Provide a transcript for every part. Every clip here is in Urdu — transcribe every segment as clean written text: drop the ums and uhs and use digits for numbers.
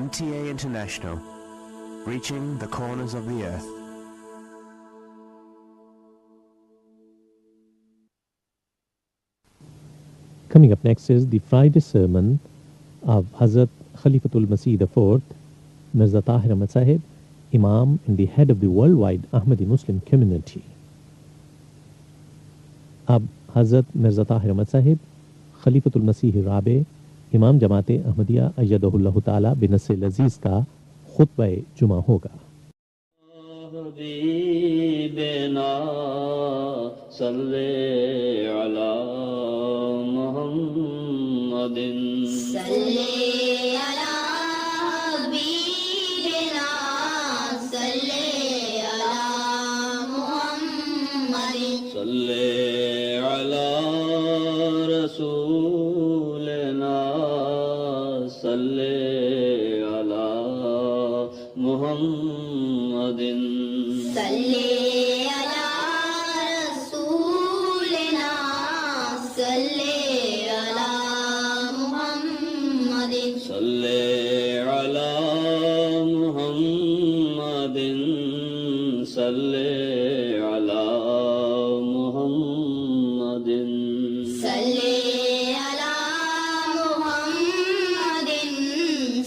MTA International, reaching the corners of the earth. Coming up next is the Friday sermon of Hazrat Khalifatul Masih IV, Mirza Tahir Ahmad Sahib, Imam and the head of the worldwide Ahmadi Muslim community. اب حضرت مرزا طاہر احمد صاحب خلیفۃ المسیح الرابع امام جماعت احمدیہ ایدہ اللہ تعالی بنص العزیز کا خطبہ جمعہ ہوگا. حبیبنا صلی علی محمد صلی علی حبیبنا صلی علی محمد صلی علی رسولنا صلی علی محمد صلی علی رسولنا صلی علی محمد صلی علی محمد صلی علی محمد صلی علی محمد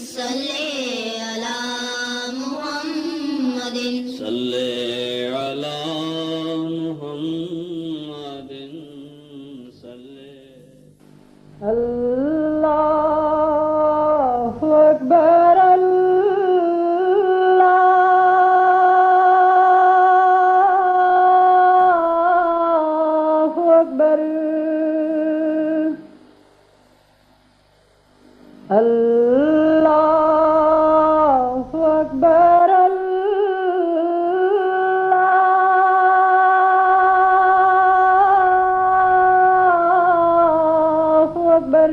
صلی علی محمد صلی علی محمد صلی. اللہ اکبر اللہ اکبر اللہ اکبر اللہ اکبر.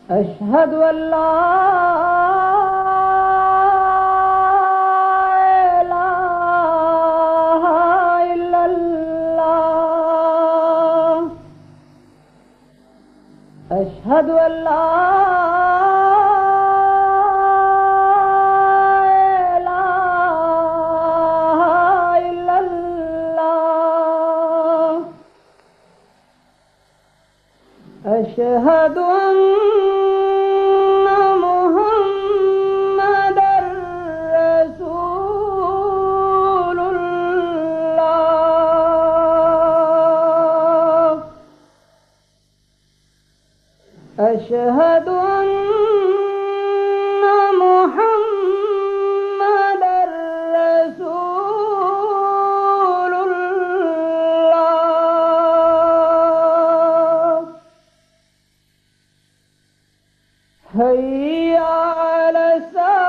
اشہد ان لا الہ الا اللہ. اشہد ان لا الہ الا اللہ. اشہد ان محمد رسول اللہ. اشہد ان محمد رسول اللہ. حی علی الصلاۃ.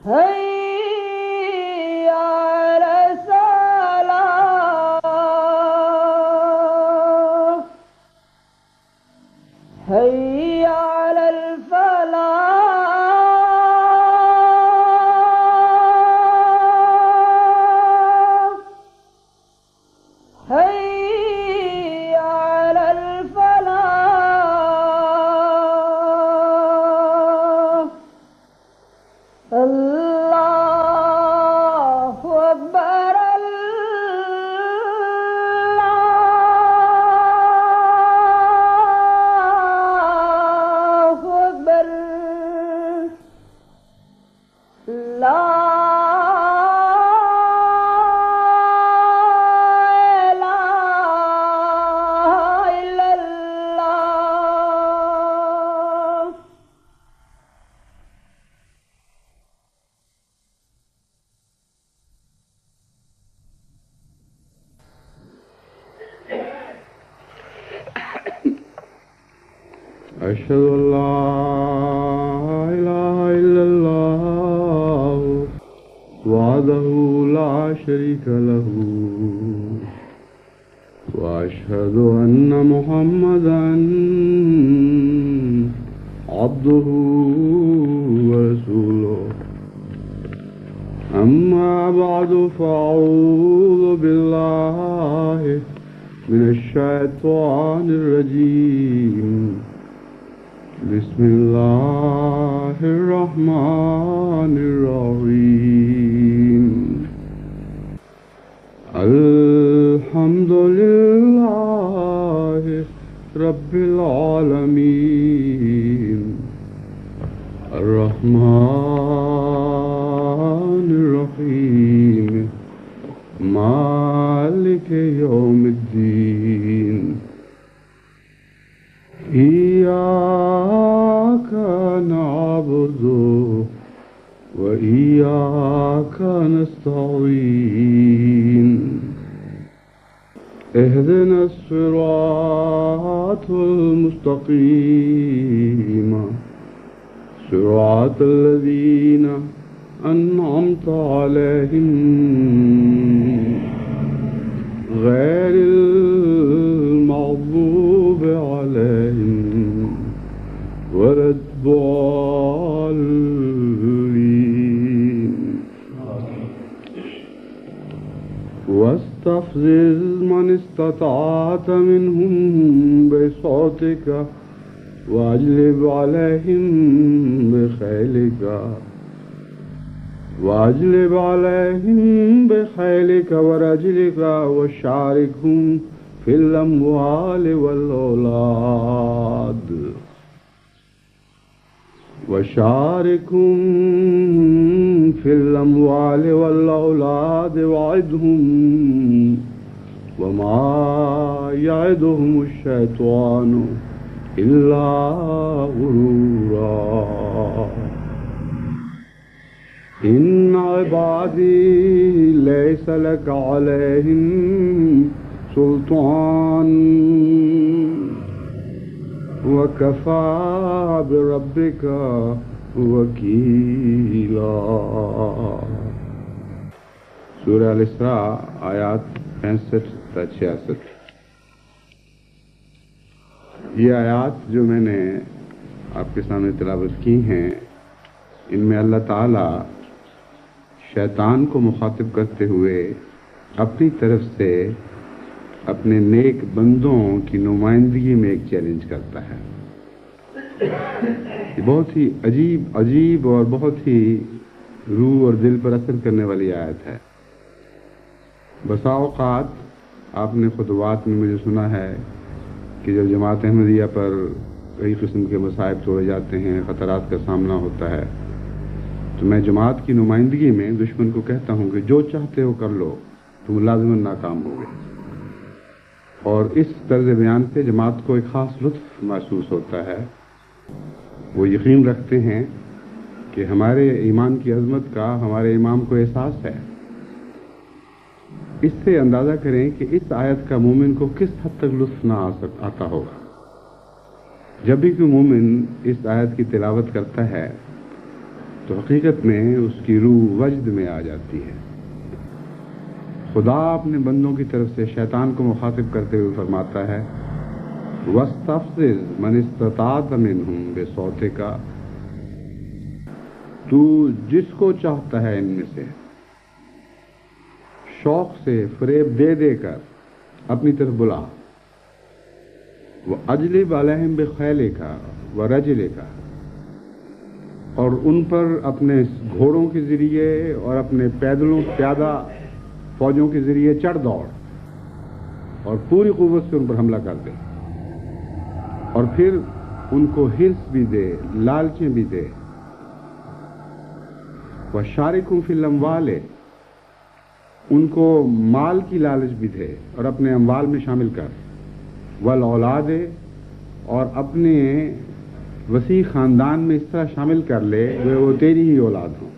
حی علی الصلاۃ. حی علی الفلاح. حی علی الفلاح. اللہ اکبر اللہ اکبر. لا أشهد أن لا إله إلا الله وحده لا شريك له وأشهد أن محمدا عبده ورسوله. أما أما بعد فأعوذ بالله من الشيطان الرجيم بسم الله الرحمن الرحيم الحمد لله رب العالمين الرحمن الرحيم مالك يوم الدين إياك نعبد وإياك نستعين اهدنا الصراط المستقيم صراط الذين أنعمت عليهم غير المغضوب عليهم ولا الضالين واستفزز من استطعت منهم بصوتك واجلب عليهم بخيلك ورجلك وشاركهم في الأموال والأولاد وعدهم وما يعدهم الشيطان إلا غرورا إن عبادي ليس لك عليهم سلطان وكفى بربك وكيلا. سورہ الاسراء آیات 65-66. یہ آیات جو میں نے آپ کے سامنے تلاوت کی ہیں، ان میں اللہ تعالیٰ شیطان کو مخاطب کرتے ہوئے اپنی طرف سے اپنے نیک بندوں کی نمائندگی میں ایک چیلنج کرتا ہے. یہ بہت ہی عجیب اور بہت ہی روح اور دل پر اثر کرنے والی آیت ہے. بسا اوقات آپ نے خطبات میں مجھے سنا ہے کہ جب جماعت احمدیہ پر کئی قسم کے مصائب توڑے جاتے ہیں، خطرات کا سامنا ہوتا ہے، تو میں جماعت کی نمائندگی میں دشمن کو کہتا ہوں کہ جو چاہتے ہو کر لو، تم لازماً ناکام ہوگے. اور اس طرز بیان سے جماعت کو ایک خاص لطف محسوس ہوتا ہے. وہ یقین رکھتے ہیں کہ ہمارے ایمان کی عظمت کا ہمارے امام کو احساس ہے. اس سے اندازہ کریں کہ اس آیت کا مومن کو کس حد تک لطف نہ آتا ہوگا. جب بھی کوئی مومن اس آیت کی تلاوت کرتا ہے تو حقیقت میں اس کی روح وجد میں آ جاتی ہے. خدا اپنے بندوں کی طرف سے شیطان کو مخاطب کرتے ہوئے فرماتا ہے وَاسْتَفْزِزْ مَنِ اسْتَطَعْتَ مِنْهُمْ بِصَوْتِكَ، تو جس کو چاہتا ہے ان میں سے شوق سے فریب دے دے کر اپنی طرف بلا. وَأَجْلِبْ عَلَيْهِمْ بِخَيْلِكَ وَرَجْلِكَ، اور ان پر اپنے گھوڑوں کے ذریعے اور اپنے پیادہ فوجوں کے ذریعے چڑھ دوڑ اور پوری قوت سے ان پر حملہ کر دے، اور پھر ان کو ہرس بھی دے، لالچیں بھی دے. وَشَارِكُمْ فِي الْأَمْوَالِ، ان کو مال کی لالچ بھی دے اور اپنے اموال میں شامل کر. والأولاد، اور اپنے وسیع خاندان میں اس طرح شامل کر لے وہ تیری ہی اولاد ہوں،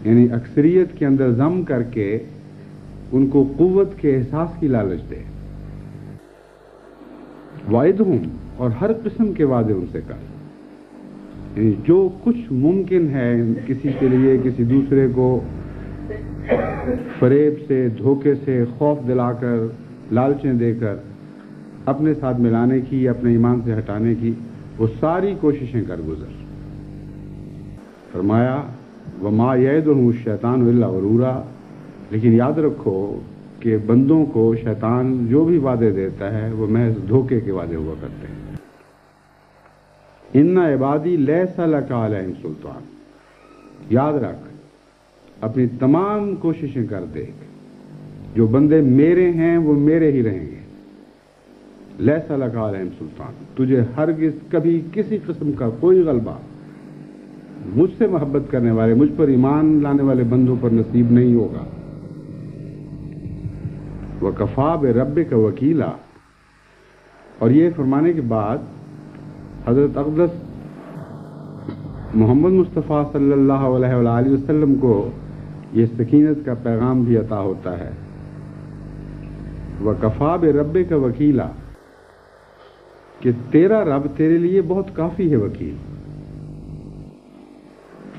یعنی اکثریت کے اندر ضم کر کے ان کو قوت کے احساس کی لالچ دے. وعدہم، اور ہر قسم کے وعدے ان سے کر، یعنی جو کچھ ممکن ہے کسی کے لیے کسی دوسرے کو فریب سے، دھوکے سے، خوف دلا کر، لالچیں دے کر اپنے ساتھ ملانے کی، اپنے ایمان سے ہٹانے کی، وہ ساری کوششیں کر گزر. فرمایا وما یعدہم الشیطان الا غرورا، لیکن یاد رکھو کہ بندوں کو شیطان جو بھی وعدے دیتا ہے وہ محض دھوکے کے وعدے ہوا کرتے ہیں۔ ان عبادی لیس لک علیہم سلطان، یاد رکھ، اپنی تمام کوششیں کر دیکھ، جو بندے میرے ہیں وہ میرے ہی رہیں گے۔ لیس لک علیہم سلطان، تجھے ہرگز کبھی کسی قسم کا کوئی غلبہ مجھ سے محبت کرنے والے، مجھ پر ایمان لانے والے بندوں پر نصیب نہیں ہوگا۔ وَكَفَى بِرَبِّكَ وَكِيلًا، اور یہ فرمانے کے بعد حضرت اقدس محمد مصطفیٰ صلی اللہ علیہ وآلہ وسلم کو یہ سکینت کا پیغام بھی عطا ہوتا ہے۔ وَكَفَى بِرَبِّكَ وَكِيلًا، کہ تیرا رب تیرے لیے بہت کافی ہے وکیل۔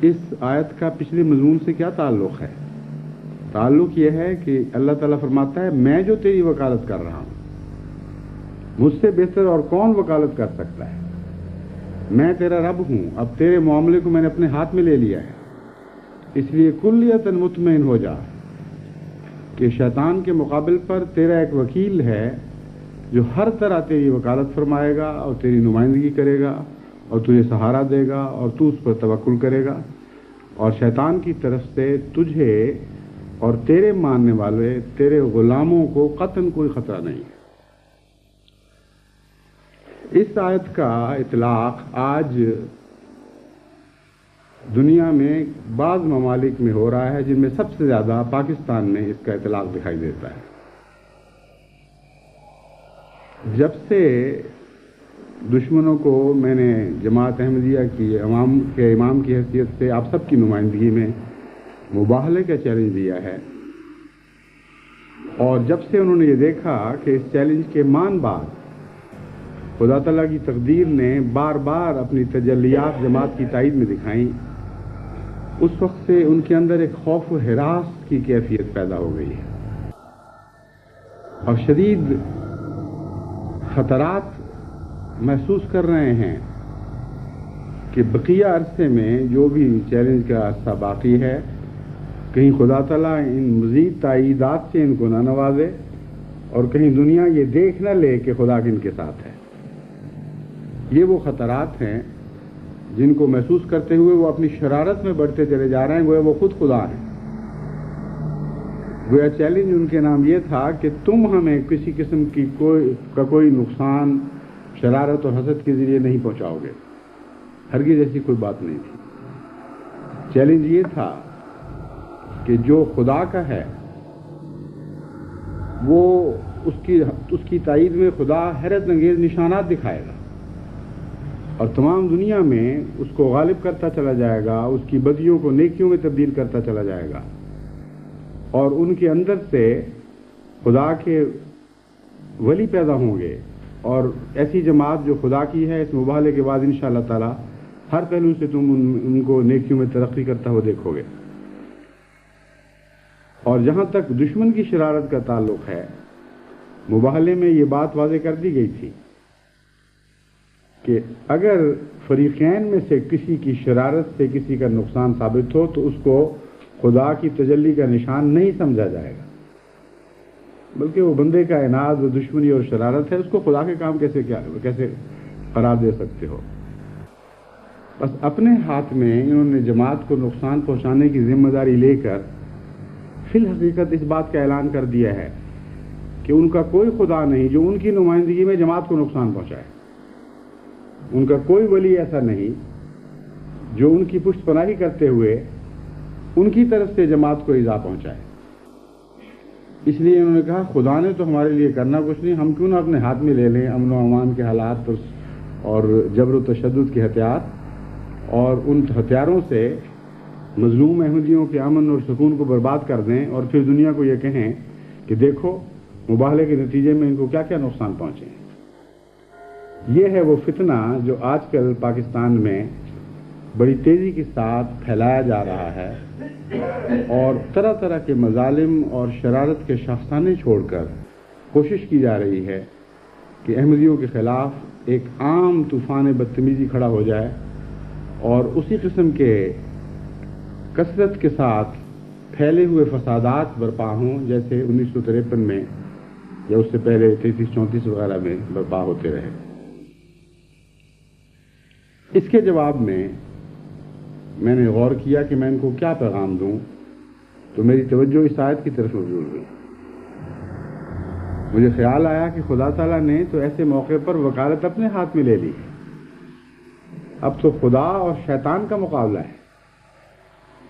اس آیت کا پچھلے مضمون سے کیا تعلق ہے؟ تعلق یہ ہے کہ اللہ تعالیٰ فرماتا ہے میں جو تیری وکالت کر رہا ہوں، مجھ سے بہتر اور کون وکالت کر سکتا ہے؟ میں تیرا رب ہوں، اب تیرے معاملے کو میں نے اپنے ہاتھ میں لے لیا ہے، اس لیے کلیتاً مطمئن ہو جا کہ شیطان کے مقابل پر تیرا ایک وکیل ہے جو ہر طرح تیری وکالت فرمائے گا اور تیری نمائندگی کرے گا اور تجھے سہارا دے گا اور تو اس پر توکل کرے گا، اور شیطان کی طرف سے تجھے اور تیرے ماننے والے تیرے غلاموں کو قطعاً کوئی خطرہ نہیں ہے۔ اس آیت کا اطلاق آج دنیا میں بعض ممالک میں ہو رہا ہے، جن میں سب سے زیادہ پاکستان میں اس کا اطلاق دکھائی دیتا ہے۔ جب سے دشمنوں کو میں نے جماعت احمدیہ کی امام کی حیثیت سے آپ سب کی نمائندگی میں مباہلے کا چیلنج دیا ہے، اور جب سے انہوں نے یہ دیکھا کہ اس چیلنج کے مان بعد خدا تعالیٰ کی تقدیر نے بار بار اپنی تجلیات جماعت کی تائید میں دکھائیں، اس وقت سے ان کے اندر ایک خوف و ہراس کی کیفیت پیدا ہو گئی ہے، اور شدید خطرات محسوس کر رہے ہیں کہ بقیہ عرصے میں جو بھی چیلنج کا عرصہ باقی ہے، کہیں خدا تعالیٰ ان مزید تائیدات سے ان کو نہ نوازے اور کہیں دنیا یہ دیکھ نہ لے کہ خدا ان کے ساتھ ہے۔ یہ وہ خطرات ہیں جن کو محسوس کرتے ہوئے وہ اپنی شرارت میں بڑھتے چلے جا رہے ہیں، گویا وہ خود خدا ہیں۔ گویا چیلنج ان کے نام یہ تھا کہ تم ہمیں کسی قسم کی کوئی نقصان شرارت اور حسد کے ذریعے نہیں پہنچاؤ گے، ہرگز ایسی کوئی بات نہیں تھی۔ چیلنج یہ تھا کہ جو خدا کا ہے وہ اس کی تائید میں خدا حیرت انگیز نشانات دکھائے گا اور تمام دنیا میں اس کو غالب کرتا چلا جائے گا، اس کی بدیوں کو نیکیوں میں تبدیل کرتا چلا جائے گا، اور ان کے اندر سے خدا کے ولی پیدا ہوں گے، اور ایسی جماعت جو خدا کی ہے اس مباہلے کے بعد انشاءاللہ تعالی ہر پہلو سے تم ان کو نیکیوں میں ترقی کرتا ہوا دیکھو گے۔ اور جہاں تک دشمن کی شرارت کا تعلق ہے، مباہلے میں یہ بات واضح کر دی گئی تھی کہ اگر فریقین میں سے کسی کی شرارت سے کسی کا نقصان ثابت ہو تو اس کو خدا کی تجلی کا نشان نہیں سمجھا جائے گا، بلکہ وہ بندے کا عناد و دشمنی اور شرارت ہے، اس کو خدا کے کام کیسے قرار دے سکتے ہو؟ بس اپنے ہاتھ میں انہوں نے جماعت کو نقصان پہنچانے کی ذمہ داری لے کر فی الحقیقت اس بات کا اعلان کر دیا ہے کہ ان کا کوئی خدا نہیں جو ان کی نمائندگی میں جماعت کو نقصان پہنچائے، ان کا کوئی ولی ایسا نہیں جو ان کی پشت پناہی کرتے ہوئے ان کی طرف سے جماعت کو ایذا پہنچائے۔ اس لیے انہوں نے کہا خدا نے تو ہمارے لیے کرنا کچھ نہیں، ہم کیوں نہ اپنے ہاتھ میں لے لیں امن و امان کے حالات اور جبر و تشدد کے ہتھیار، اور ان ہتھیاروں سے مظلوم احمدیوں کے امن اور سکون کو برباد کر دیں، اور پھر دنیا کو یہ کہیں کہ دیکھو مباہلے کے نتیجے میں ان کو کیا کیا نقصان پہنچے ہیں۔ یہ ہے وہ فتنہ جو آج کل پاکستان میں بڑی تیزی کے ساتھ پھیلایا جا رہا ہے، اور طرح طرح کے مظالم اور شرارت کے شاخسانے چھوڑ کر کوشش کی جا رہی ہے کہ احمدیوں کے خلاف ایک عام طوفان بدتمیزی کھڑا ہو جائے، اور اسی قسم کے کثرت کے ساتھ پھیلے ہوئے فسادات برپا ہوں جیسے 1953 میں یا اس سے پہلے 33-34 وغیرہ میں برپا ہوتے رہے۔ اس کے جواب میں نے غور کیا کہ میں ان کو کیا پیغام دوں، تو میری توجہ اس آیت کی طرف مبذول ہوئی۔ مجھے خیال آیا کہ خدا تعالیٰ نے تو ایسے موقع پر وکالت اپنے ہاتھ میں لے لی، اب تو خدا اور شیطان کا مقابلہ ہے،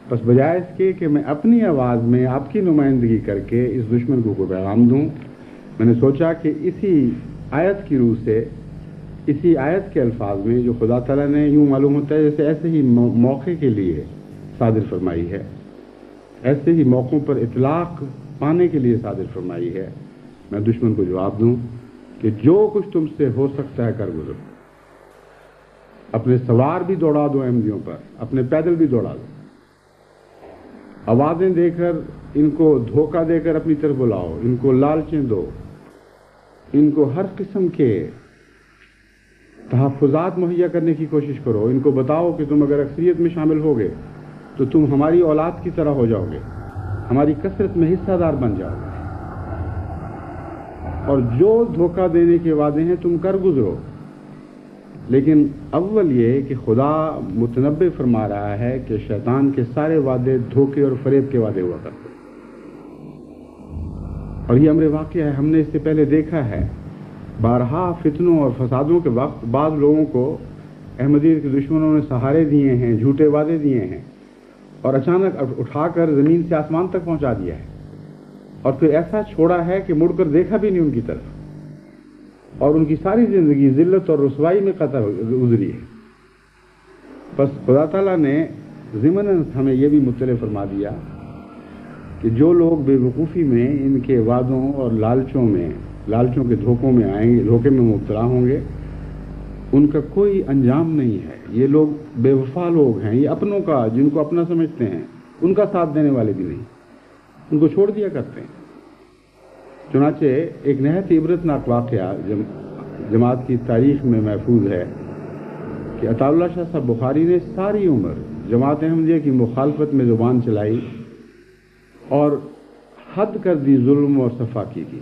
بس بجائے اس کے کہ میں اپنی آواز میں آپ کی نمائندگی کر کے اس دشمن کو کوئی پیغام دوں، میں نے سوچا کہ اسی آیت کی روح سے، اسی آیت کے الفاظ میں جو خدا تعالیٰ نے یوں معلوم ہوتا ہے جیسے ایسے ہی موقع کے لیے صادر فرمائی ہے، ایسے ہی موقعوں پر اطلاق پانے کے لیے صادر فرمائی ہے، میں دشمن کو جواب دوں کہ جو کچھ تم سے ہو سکتا ہے کر گزرو، اپنے سوار بھی دوڑا دو احمدیوں پر، اپنے پیدل بھی دوڑا دو، آوازیں دے کر ان کو دھوکہ دے کر اپنی طرف بلاؤ، ان کو لالچیں دو، ان کو ہر قسم کے تحفظات مہیا کرنے کی کوشش کرو، ان کو بتاؤ کہ تم اگر اکثریت میں شامل ہوگے تو تم ہماری اولاد کی طرح ہو جاؤ گے، ہماری کثرت میں حصہ دار بن جاؤ گے، اور جو دھوکہ دینے کے وعدے ہیں تم کر گزرو۔ لیکن اول یہ کہ خدا متنبع فرما رہا ہے کہ شیطان کے سارے وعدے دھوکے اور فریب کے وعدے ہوا کرتے، اور یہ امر واقعہ ہے، ہم نے اس سے پہلے دیکھا ہے بارہا فتنوں اور فسادوں کے وقت بعض لوگوں کو احمدیت کے دشمنوں نے سہارے دیے ہیں، جھوٹے وعدے دیے ہیں، اور اچانک اٹھا کر زمین سے آسمان تک پہنچا دیا ہے، اور پھر ایسا چھوڑا ہے کہ مڑ کر دیکھا بھی نہیں ان کی طرف، اور ان کی ساری زندگی ذلت اور رسوائی میں قطع گزری ہے۔ بس خدا تعالیٰ نے ضمناً ہمیں یہ بھی مطلع فرما دیا کہ جو لوگ بے وقوفی میں ان کے وعدوں اور لالچوں کے دھوکوں میں آئیں گے، دھوکے میں مبتلا ہوں گے، ان کا کوئی انجام نہیں ہے۔ یہ لوگ بے وفا لوگ ہیں، یہ اپنوں کا، جن کو اپنا سمجھتے ہیں، ان کا ساتھ دینے والے بھی نہیں، ان کو چھوڑ دیا کرتے ہیں۔ چنانچہ ایک نہایت عبرتناک واقعہ جماعت کی تاریخ میں محفوظ ہے کہ عطا اللہ شاہ صاحب بخاری نے ساری عمر جماعت احمدیہ کی مخالفت میں زبان چلائی اور حد کر دی ظلم اور صفاقی کی۔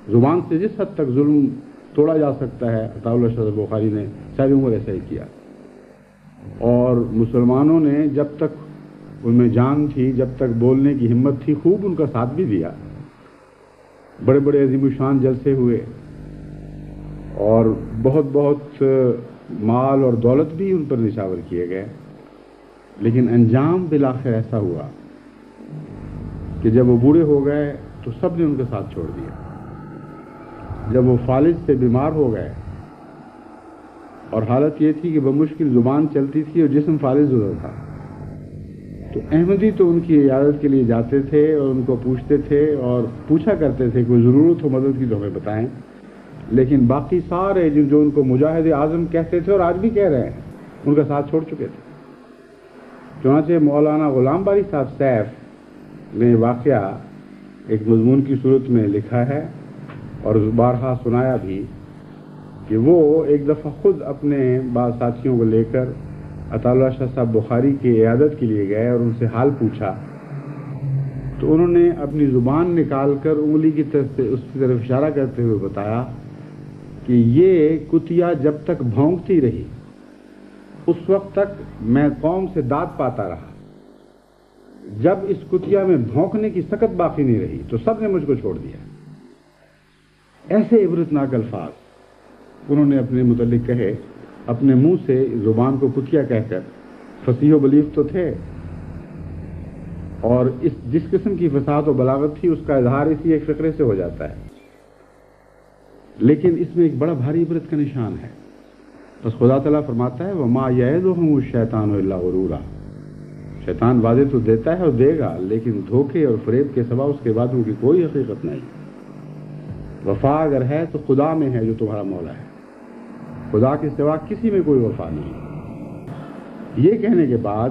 زبان سے جس حد تک ظلم توڑا جا سکتا ہے عطا اللہ شاہ صاحب بخاری نے ساری عمر ایسا ہی کیا، اور مسلمانوں نے جب تک ان میں جان تھی، جب تک بولنے کی ہمت تھی، خوب ان کا ساتھ بھی دیا، بڑے بڑے عظیم الشان جلسے ہوئے، اور بہت بہت مال اور دولت بھی ان پر نشاور کیے گئے، لیکن انجام بالآخر ایسا ہوا کہ جب وہ بوڑھے ہو گئے تو سب نے ان کا ساتھ چھوڑ دیا۔ جب وہ فالج سے بیمار ہو گئے اور حالت یہ تھی کہ بمشکل زبان چلتی تھی اور جسم فالج ادھر تھا، تو احمدی تو ان کی عیادت کے لیے جاتے تھے اور ان کو پوچھتے تھے اور پوچھا کرتے تھے کوئی ضرورت ہو مدد کی تو ہمیں بتائیں، لیکن باقی سارے جو ان کو مجاہد اعظم کہتے تھے اور آج بھی کہہ رہے ہیں، ان کا ساتھ چھوڑ چکے تھے۔ چنانچہ مولانا غلام باری صاحب سیف نے واقعہ ایک مضمون کی صورت میں لکھا ہے اور بارہا سنایا بھی کہ وہ ایک دفعہ خود اپنے بعض ساتھیوں کو لے کر عطا اللہ شاہ صاحب بخاری کی عیادت کے لیے گئے اور ان سے حال پوچھا، تو انہوں نے اپنی زبان نکال کر انگلی کی طرف سے اس کی طرف اشارہ کرتے ہوئے بتایا کہ یہ کتیا جب تک بھونکتی رہی اس وقت تک میں قوم سے داد پاتا رہا، جب اس کتیا میں بھونکنے کی سکت باقی نہیں رہی تو سب نے مجھ کو چھوڑ دیا۔ ایسے عبرتناک الفاظ انہوں نے اپنے متعلق کہے، اپنے منہ سے زبان کو کتیا کہہ کر، فصیح و بلیغ تو تھے، اور جس قسم کی فصاحت و بلاغت تھی اس کا اظہار اسی ایک فقرے سے ہو جاتا ہے، لیکن اس میں ایک بڑا بھاری عبرت کا نشان ہے۔ بس خدا تعالیٰ فرماتا ہے وَمَا يَعِدُهُمُ الشَّيْطَانُ إِلَّا غُرُورًا، شیطان وعدے تو دیتا ہے اور دے گا، لیکن دھوکے اور فریب کے سوا اس کے وعدوں کی کوئی حقیقت نہیں۔ وفا اگر ہے تو خدا میں ہے جو تمہارا مولا ہے، خدا کے سوا کسی میں کوئی وفا نہیں۔ یہ کہنے کے بعد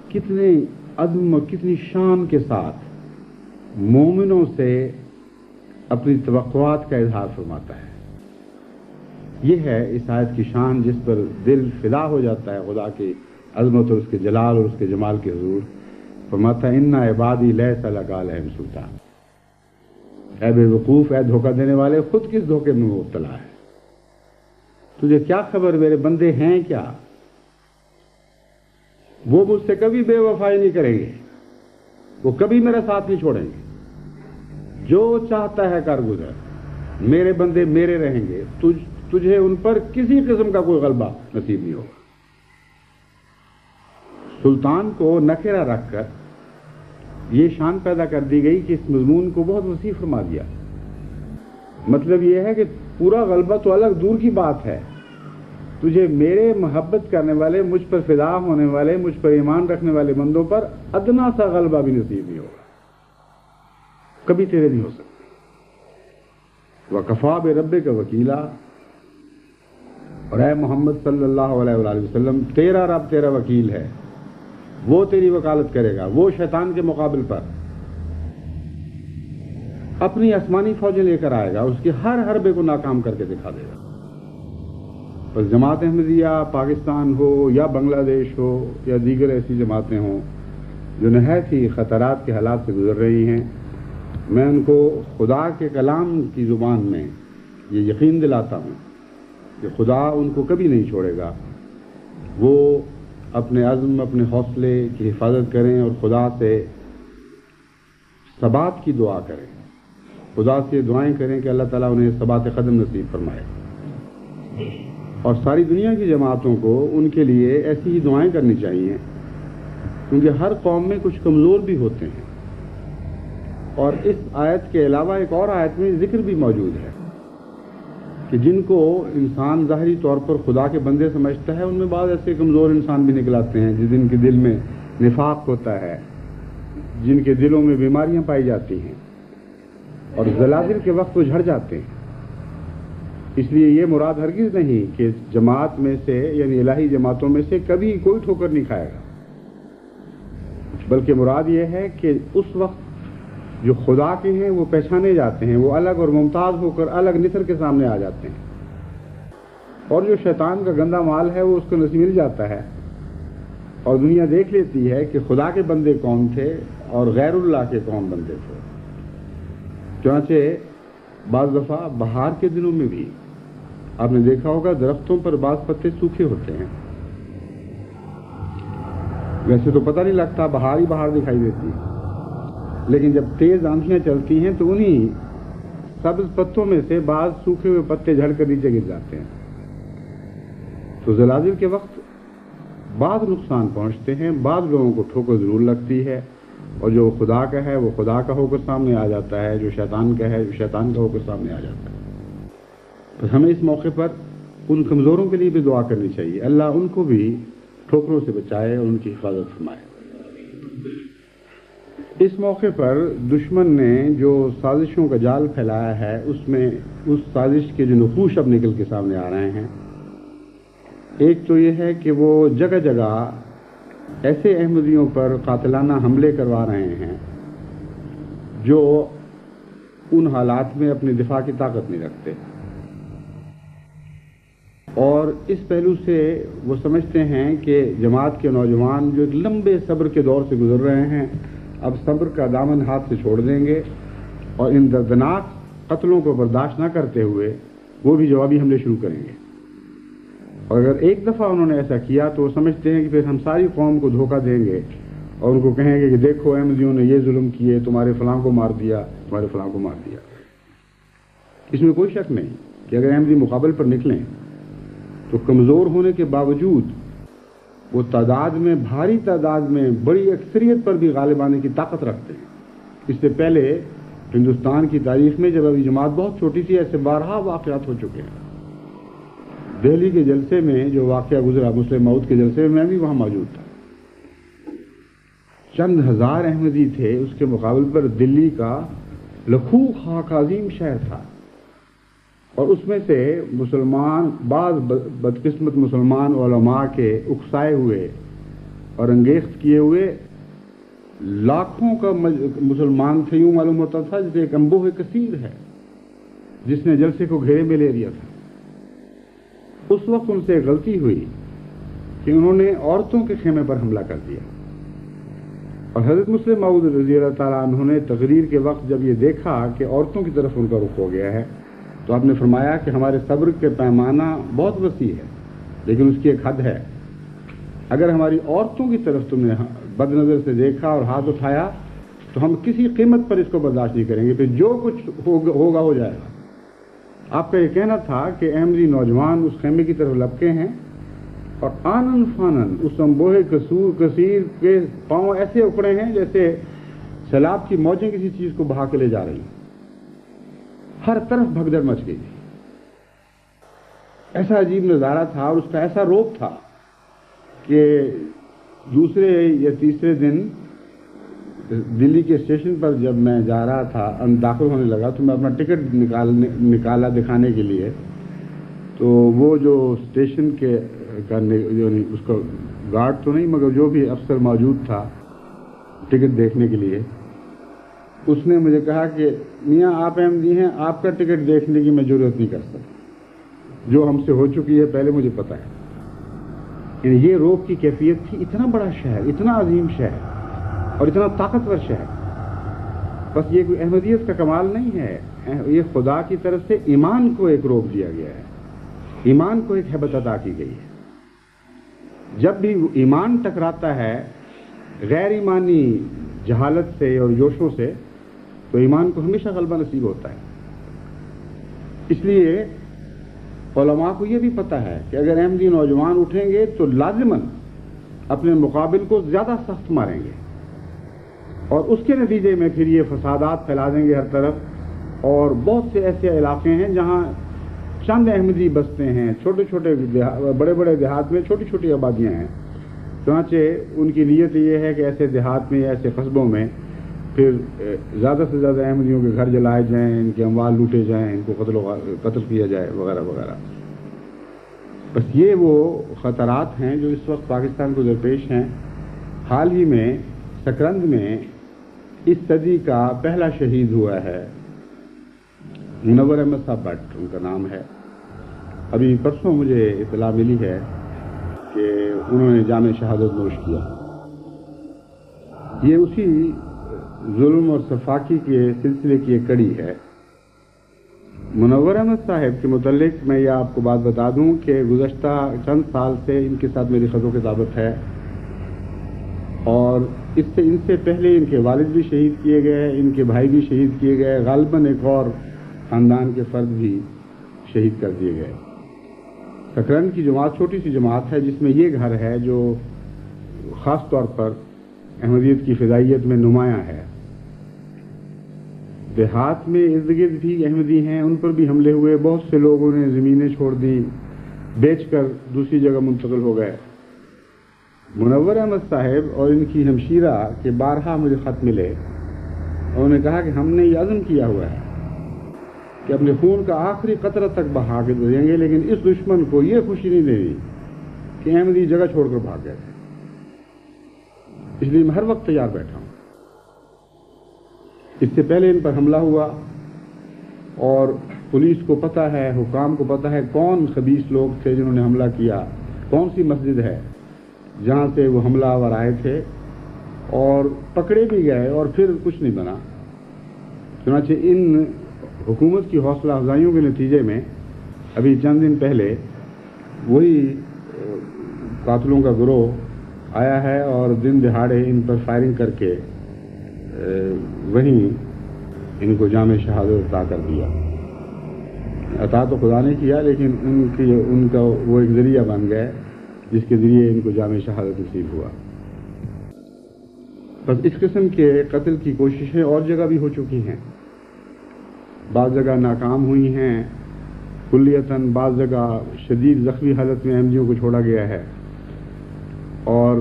کتنے عزم اور کتنی شان کے ساتھ مومنوں سے اپنی توقعات کا اظہار فرماتا ہے۔ یہ ہے اس آیت کی شان جس پر دل فدا ہو جاتا ہے خدا کے عظمت اور اس کے جلال اور اس کے جمال کے حضور فرماتا ان عبادی لیس لک علیہم سلطان، اے بے وقوف، اے دھوکہ دینے والے، خود کس دھوکے میں مبتلا ہے؟ تجھے کیا خبر میرے بندے ہیں کیا؟ وہ مجھ سے کبھی بے وفائی نہیں کریں گے، وہ کبھی میرا ساتھ نہیں چھوڑیں گے، جو چاہتا ہے کر گزر، میرے بندے میرے رہیں گے، تجھے ان پر کسی قسم کا کوئی غلبہ نصیب نہیں ہوگا۔ سلطان کو نکرہ رکھ کر یہ شان پیدا کر دی گئی کہ اس مضمون کو بہت وسیع فرما دیا۔ مطلب یہ ہے کہ پورا غلبہ تو الگ دور کی بات ہے، تجھے میرے محبت کرنے والے، مجھ پر فدا ہونے والے، مجھ پر ایمان رکھنے والے بندوں پر ادنا سا غلبہ بھی نصیب نہیں ہوگا، کبھی تیرے نہیں ہو سکتا۔ وَكَفَىٰ بِرَبِّكَ وَكِيلًا، اور اے محمد صلی اللہ علیہ وآلہ وسلم، تیرا رب تیرا وکیل ہے، وہ تیری وکالت کرے گا، وہ شیطان کے مقابل پر اپنی آسمانی فوجیں لے کر آئے گا، اس کے ہر حربے کو ناکام کر کے دکھا دے گا۔ بس جماعت احمدیہ پاکستان ہو یا بنگلہ دیش ہو یا دیگر ایسی جماعتیں ہوں جو نہایت ہی خطرات کے حالات سے گزر رہی ہیں، میں ان کو خدا کے کلام کی زبان میں یہ یقین دلاتا ہوں کہ خدا ان کو کبھی نہیں چھوڑے گا۔ وہ اپنے عزم، اپنے حوصلے کی حفاظت کریں اور خدا سے ثبات کی دعا کریں، خدا سے دعائیں کریں کہ اللہ تعالیٰ انہیں ثبات قدم نصیب فرمائے، اور ساری دنیا کی جماعتوں کو ان کے لیے ایسی ہی دعائیں کرنی چاہیے، کیونکہ ہر قوم میں کچھ کمزور بھی ہوتے ہیں، اور اس آیت کے علاوہ ایک اور آیت میں ذکر بھی موجود ہے کہ جن کو انسان ظاہری طور پر خدا کے بندے سمجھتا ہے، ان میں بعض ایسے کمزور انسان بھی نکل آتے ہیں جن کے دل میں نفاق ہوتا ہے، جن کے دلوں میں بیماریاں پائی جاتی ہیں، اور زلازل کے وقت وہ جھڑ جاتے ہیں۔ اس لیے یہ مراد ہرگز نہیں کہ جماعت میں سے، یعنی الہی جماعتوں میں سے کبھی کوئی ٹھوکر نہیں کھائے گا، بلکہ مراد یہ ہے کہ اس وقت جو خدا کے ہیں وہ پہچانے جاتے ہیں، وہ الگ اور ممتاز ہو کر الگ نثر کے سامنے آ جاتے ہیں، اور جو شیطان کا گندا مال ہے وہ اس کو نصیب مل جاتا ہے، اور دنیا دیکھ لیتی ہے کہ خدا کے بندے کون تھے اور غیر اللہ کے کون بندے تھے۔ چنانچہ بعض دفعہ بہار کے دنوں میں بھی آپ نے دیکھا ہوگا درختوں پر بعض پتے سوکھے ہوتے ہیں، ویسے تو پتہ نہیں لگتا، بہار ہی بہار دکھائی دیتی ہے، لیکن جب تیز آندھیاں چلتی ہیں تو انہی سبز پتوں میں سے بعض سوکھے ہوئے پتے جھڑ کر نیچے گر جاتے ہیں۔ تو زلازل کے وقت بعض نقصان پہنچتے ہیں، بعض لوگوں کو ٹھوکر ضرور لگتی ہے، اور جو خدا کا ہے وہ خدا کا ہو کر سامنے آ جاتا ہے، جو شیطان کا ہے وہ شیطان کا ہو کر سامنے آ جاتا ہے۔ بس ہمیں اس موقع پر ان کمزوروں کے لیے بھی دعا کرنی چاہیے، اللہ ان کو بھی ٹھوکروں سے بچائے اور ان کی حفاظت فرمائے۔ اس موقع پر دشمن نے جو سازشوں کا جال پھیلایا ہے، اس میں اس سازش کے جو نقوش اب نکل کے سامنے آ رہے ہیں۔ ایک تو یہ ہے کہ وہ جگہ جگہ ایسے احمدیوں پر قاتلانہ حملے کروا رہے ہیں جو ان حالات میں اپنی دفاع کی طاقت نہیں رکھتے، اور اس پہلو سے وہ سمجھتے ہیں کہ جماعت کے نوجوان جو ایک لمبے صبر کے دور سے گزر رہے ہیں، اب صبر کا دامن ہاتھ سے چھوڑ دیں گے، اور ان دردناک قتلوں کو برداشت نہ کرتے ہوئے وہ بھی جوابی حملے شروع کریں گے۔ اور اگر ایک دفعہ انہوں نے ایسا کیا تو وہ سمجھتے ہیں کہ پھر ہم ساری قوم کو دھوکہ دیں گے اور ان کو کہیں گے کہ دیکھو احمدیوں نے یہ ظلم کیے، تمہارے فلاں کو مار دیا، تمہارے فلاں کو مار دیا۔ اس میں کوئی شک نہیں کہ اگر احمدی مقابل پر نکلیں تو کمزور ہونے کے باوجود وہ تعداد میں، بھاری تعداد میں، بڑی اکثریت پر بھی غالب آنے کی طاقت رکھتے ہیں۔ اس سے پہلے ہندوستان کی تاریخ میں جب ابھی جماعت بہت چھوٹی تھی، ایسے بارہا واقعات ہو چکے ہیں۔ دہلی کے جلسے میں جو واقعہ گزرا، مسلم موعود کے جلسے میں بھی وہاں موجود تھا، چند ہزار احمدی تھے، اس کے مقابل پر دلی کا لکھوں خاک عظیم شہر تھا، اور اس میں سے مسلمان، بعض بدقسمت مسلمان علماء کے اکسائے ہوئے اور انگیخت کیے ہوئے لاکھوں کا مسلمان تھے۔ یوں معلوم ہوتا تھا جیسے ایک انبوہ کثیر ہے جس نے جلسے کو گھیرے میں لے لیا تھا۔ اس وقت ان سے غلطی ہوئی کہ انہوں نے عورتوں کے خیمے پر حملہ کر دیا، اور حضرت مسلم موعود رضی اللہ تعالیٰ عنہ نے تقریر کے وقت جب یہ دیکھا کہ عورتوں کی طرف ان کا رخ ہو گیا ہے تو آپ نے فرمایا کہ ہمارے صبر کے پیمانہ بہت وسیع ہے، لیکن اس کی ایک حد ہے۔ اگر ہماری عورتوں کی طرف تم نے بد نظر سے دیکھا اور ہاتھ اٹھایا تو ہم کسی قیمت پر اس کو برداشت نہیں کریں گے، پھر جو کچھ ہوگا ہو جائے گا۔ آپ کا یہ کہنا تھا کہ احمدی نوجوان اس خیمے کی طرف لپکے ہیں اور آنن فانن اس انبوہے کثیر کے پاؤں ایسے اکڑے ہیں جیسے سیلاب کی موجیں کسی چیز کو بہا کے لے جا رہی ہیں، ہر طرف بھگدڑ مچ گئی تھی۔ ایسا عجیب نظارہ تھا اور اس کا ایسا روپ تھا کہ دوسرے یا تیسرے دن دلی کے اسٹیشن پر جب میں جا رہا تھا داخل ہونے لگا تو میں اپنا ٹکٹ نکالا دکھانے کے لیے، تو وہ جو اسٹیشن کے اس کا گارڈ تو نہیں مگر جو بھی افسر موجود تھا ٹکٹ دیکھنے کے لیے، اس نے مجھے کہا کہ میاں آپ احمدی ہیں، آپ کا ٹکٹ دیکھنے کی میں ضرورت نہیں کر سکتا، جو ہم سے ہو چکی ہے پہلے مجھے پتہ ہے۔ یعنی یہ روپ کی کیفیت تھی، اتنا بڑا شہر، اتنا عظیم شہر اور اتنا طاقتور شہر۔ بس یہ کوئی احمدیت کا کمال نہیں ہے، یہ خدا کی طرف سے ایمان کو ایک روپ دیا گیا ہے، ایمان کو ایک ہیبت عطا کی گئی ہے۔ جب بھی ایمان ٹکراتا ہے غیر ایمانی جہالت سے اور جوشوں سے تو ایمان کو ہمیشہ غلبہ نصیب ہوتا ہے۔ اس لیے علماء کو یہ بھی پتہ ہے کہ اگر احمدی نوجوان اٹھیں گے تو لازماً اپنے مقابل کو زیادہ سخت ماریں گے، اور اس کے نتیجے میں پھر یہ فسادات پھیلا دیں گے ہر طرف، اور بہت سے ایسے علاقے ہیں جہاں چند احمدی بستے ہیں، چھوٹے چھوٹے بڑے بڑے دیہات میں چھوٹی چھوٹی آبادیاں ہیں، چنانچہ ان کی نیت یہ ہے کہ ایسے دیہات میں یا ایسے قصبوں میں پھر زیادہ سے زیادہ احمدیوں کے گھر جلائے جائیں، ان کے اموال لوٹے جائیں، ان کو قتل کیا جائے وغیرہ وغیرہ۔ بس یہ وہ خطرات ہیں جو اس وقت پاکستان کو درپیش ہیں۔ حال ہی میں سکرند میں اس صدی کا پہلا شہید ہوا ہے، منور احمد صاحب بٹ ان کا نام ہے۔ ابھی پرسوں مجھے اطلاع ملی ہے کہ انہوں نے جام شہادت نوش کیا۔ یہ اسی ظلم اور صفاقی کے سلسلے کی ایک کڑی ہے۔ منور احمد صاحب کے متعلق میں یہ آپ کو بات بتا دوں کہ گزشتہ چند سال سے ان کے ساتھ میری خط و کتابت ہے، اور ان سے پہلے ان کے والد بھی شہید کیے گئے، ان کے بھائی بھی شہید کیے گئے، غالباً ایک اور خاندان کے فرد بھی شہید کر دیے گئے۔ سکرند کی جماعت چھوٹی سی جماعت ہے جس میں یہ گھر ہے جو خاص طور پر احمدیت کی فدائیت میں نمایاں ہے۔ دیہات میں ارد گرد بھی احمدی ہیں، ان پر بھی حملے ہوئے، بہت سے لوگوں نے زمینیں چھوڑ دی، بیچ کر دوسری جگہ منتقل ہو گئے۔ منور احمد صاحب اور ان کی ہمشیرہ کے بارہا مجھے خط ملے، انہوں نے کہا کہ ہم نے یہ عزم کیا ہوا ہے کہ اپنے خون کا آخری قطرہ تک بہا کے دیں گے، لیکن اس دشمن کو یہ خوشی نہیں دینی کہ احمدی جگہ چھوڑ کر بھاگ گئے تھے۔ اس لیے میں ہر وقت تیار بیٹھا ہوں۔ اس سے پہلے ان پر حملہ ہوا اور پولیس کو پتہ ہے، حکام کو پتہ ہے کون خبیث لوگ تھے جنہوں نے حملہ کیا، کون سی مسجد ہے جہاں سے وہ حملہ آور آئے تھے، اور پکڑے بھی گئے اور پھر کچھ نہیں بنا۔ چنانچہ ان حکومت کی حوصلہ افزائیوں کے نتیجے میں ابھی چند دن پہلے وہی قاتلوں کا گروہ آیا ہے اور دن دہاڑے ان پر فائرنگ کر کے وہیں ان کو جام شہادت عطا کر دیا۔ عطا تو خدا نے کیا، لیکن ان کا وہ ایک ذریعہ بن گئے جس کے ذریعے ان کو جام شہادت نصیب ہوا۔ بس اس قسم کے قتل کی کوششیں اور جگہ بھی ہو چکی ہیں، بعض جگہ ناکام ہوئی ہیں کلیتاً، بعض جگہ شدید زخمی حالت میں احمدیوں کو چھوڑا گیا ہے، اور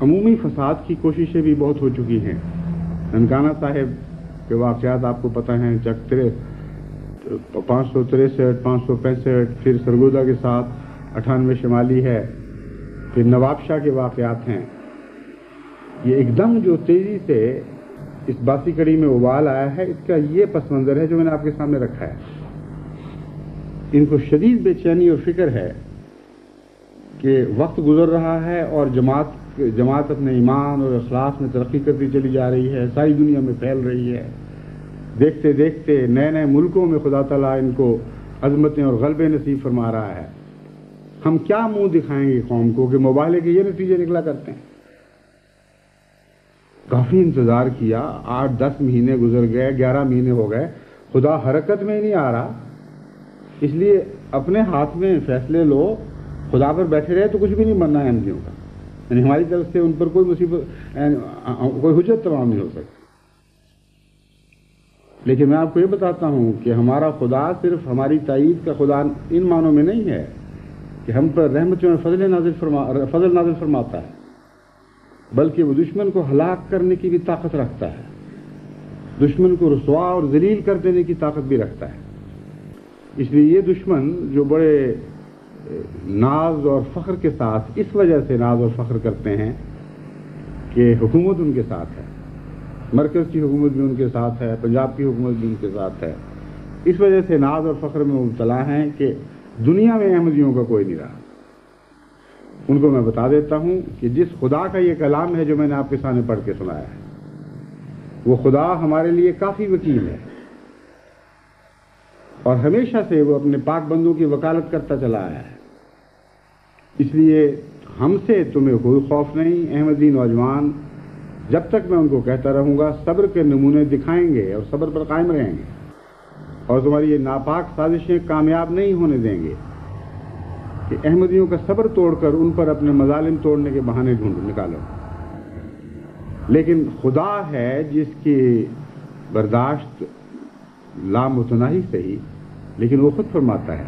عمومی فساد کی کوششیں بھی بہت ہو چکی ہیں۔ ننکانہ صاحب کے واقعات آپ کو پتہ ہیں، 563 565، پھر سرگودا کے ساتھ 98 شمالی ہے، پھر نواب شاہ کے واقعات ہیں۔ یہ ایک دم جو تیزی سے اس باسی کڑی میں ابال آیا ہے، اس کا یہ پس منظر ہے جو میں نے آپ کے سامنے رکھا ہے۔ ان کو شدید بے چینی اور فکر ہے کہ وقت گزر رہا ہے اور جماعت اپنے ایمان اور اخلاص میں ترقی کرتی چلی جا رہی ہے، ساری دنیا میں پھیل رہی ہے. دیکھتے دیکھتے نئے نئے ملکوں میں خدا تعالیٰ ان کو عظمتیں اور غلبے نصیب فرما رہا ہے. ہم کیا منہ دکھائیں گے قوم کو کہ مباہلے کے یہ نتیجے نکلا کرتے ہیں؟ کافی انتظار کیا، 8-10 مہینے گزر گئے، 11 مہینے ہو گئے، خدا حرکت میں ہی نہیں آ رہا. اس لیے اپنے ہاتھ میں فیصلے لو، خدا پر بیٹھے رہے تو کچھ بھی نہیں بننا ہے احمدیوں کا. یعنی ہماری طرف سے ان پر کوئی مصیبت، کوئی حجت تمام نہیں ہو سکتی. لیکن میں آپ کو یہ بتاتا ہوں کہ ہمارا خدا صرف ہماری تائید کا خدا ان معنوں میں نہیں ہے کہ ہم پر رحمتوں میں فضل نازل فرماتا ہے، بلکہ وہ دشمن کو ہلاک کرنے کی بھی طاقت رکھتا ہے، دشمن کو رسوا اور ذلیل کر دینے کی طاقت بھی رکھتا ہے. اس لیے یہ دشمن جو بڑے ناز اور فخر کے ساتھ اس وجہ سے ناز اور فخر کرتے ہیں کہ حکومت ان کے ساتھ ہے، مرکز کی حکومت بھی ان کے ساتھ ہے، پنجاب کی حکومت بھی ان کے ساتھ ہے، اس وجہ سے ناز اور فخر میں مبتلا ہیں کہ دنیا میں احمدیوں کا کوئی نہیں رہا. ان کو میں بتا دیتا ہوں کہ جس خدا کا یہ کلام ہے جو میں نے آپ کے سامنے پڑھ کے سنایا ہے، وہ خدا ہمارے لیے کافی وکیل ہے، اور ہمیشہ سے وہ اپنے پاک بندوں کی وکالت کرتا چلا آیا ہے. اس لیے ہم سے تمہیں کوئی خوف نہیں. احمدی نوجوان جب تک میں ان کو کہتا رہوں گا صبر کے نمونے دکھائیں گے اور صبر پر قائم رہیں گے، اور تمہاری یہ ناپاک سازشیں کامیاب نہیں ہونے دیں گے کہ احمدیوں کا صبر توڑ کر ان پر اپنے مظالم توڑنے کے بہانے نکالو. لیکن خدا ہے جس کی برداشت لامتناہی صحیح، لیکن وہ خود فرماتا ہے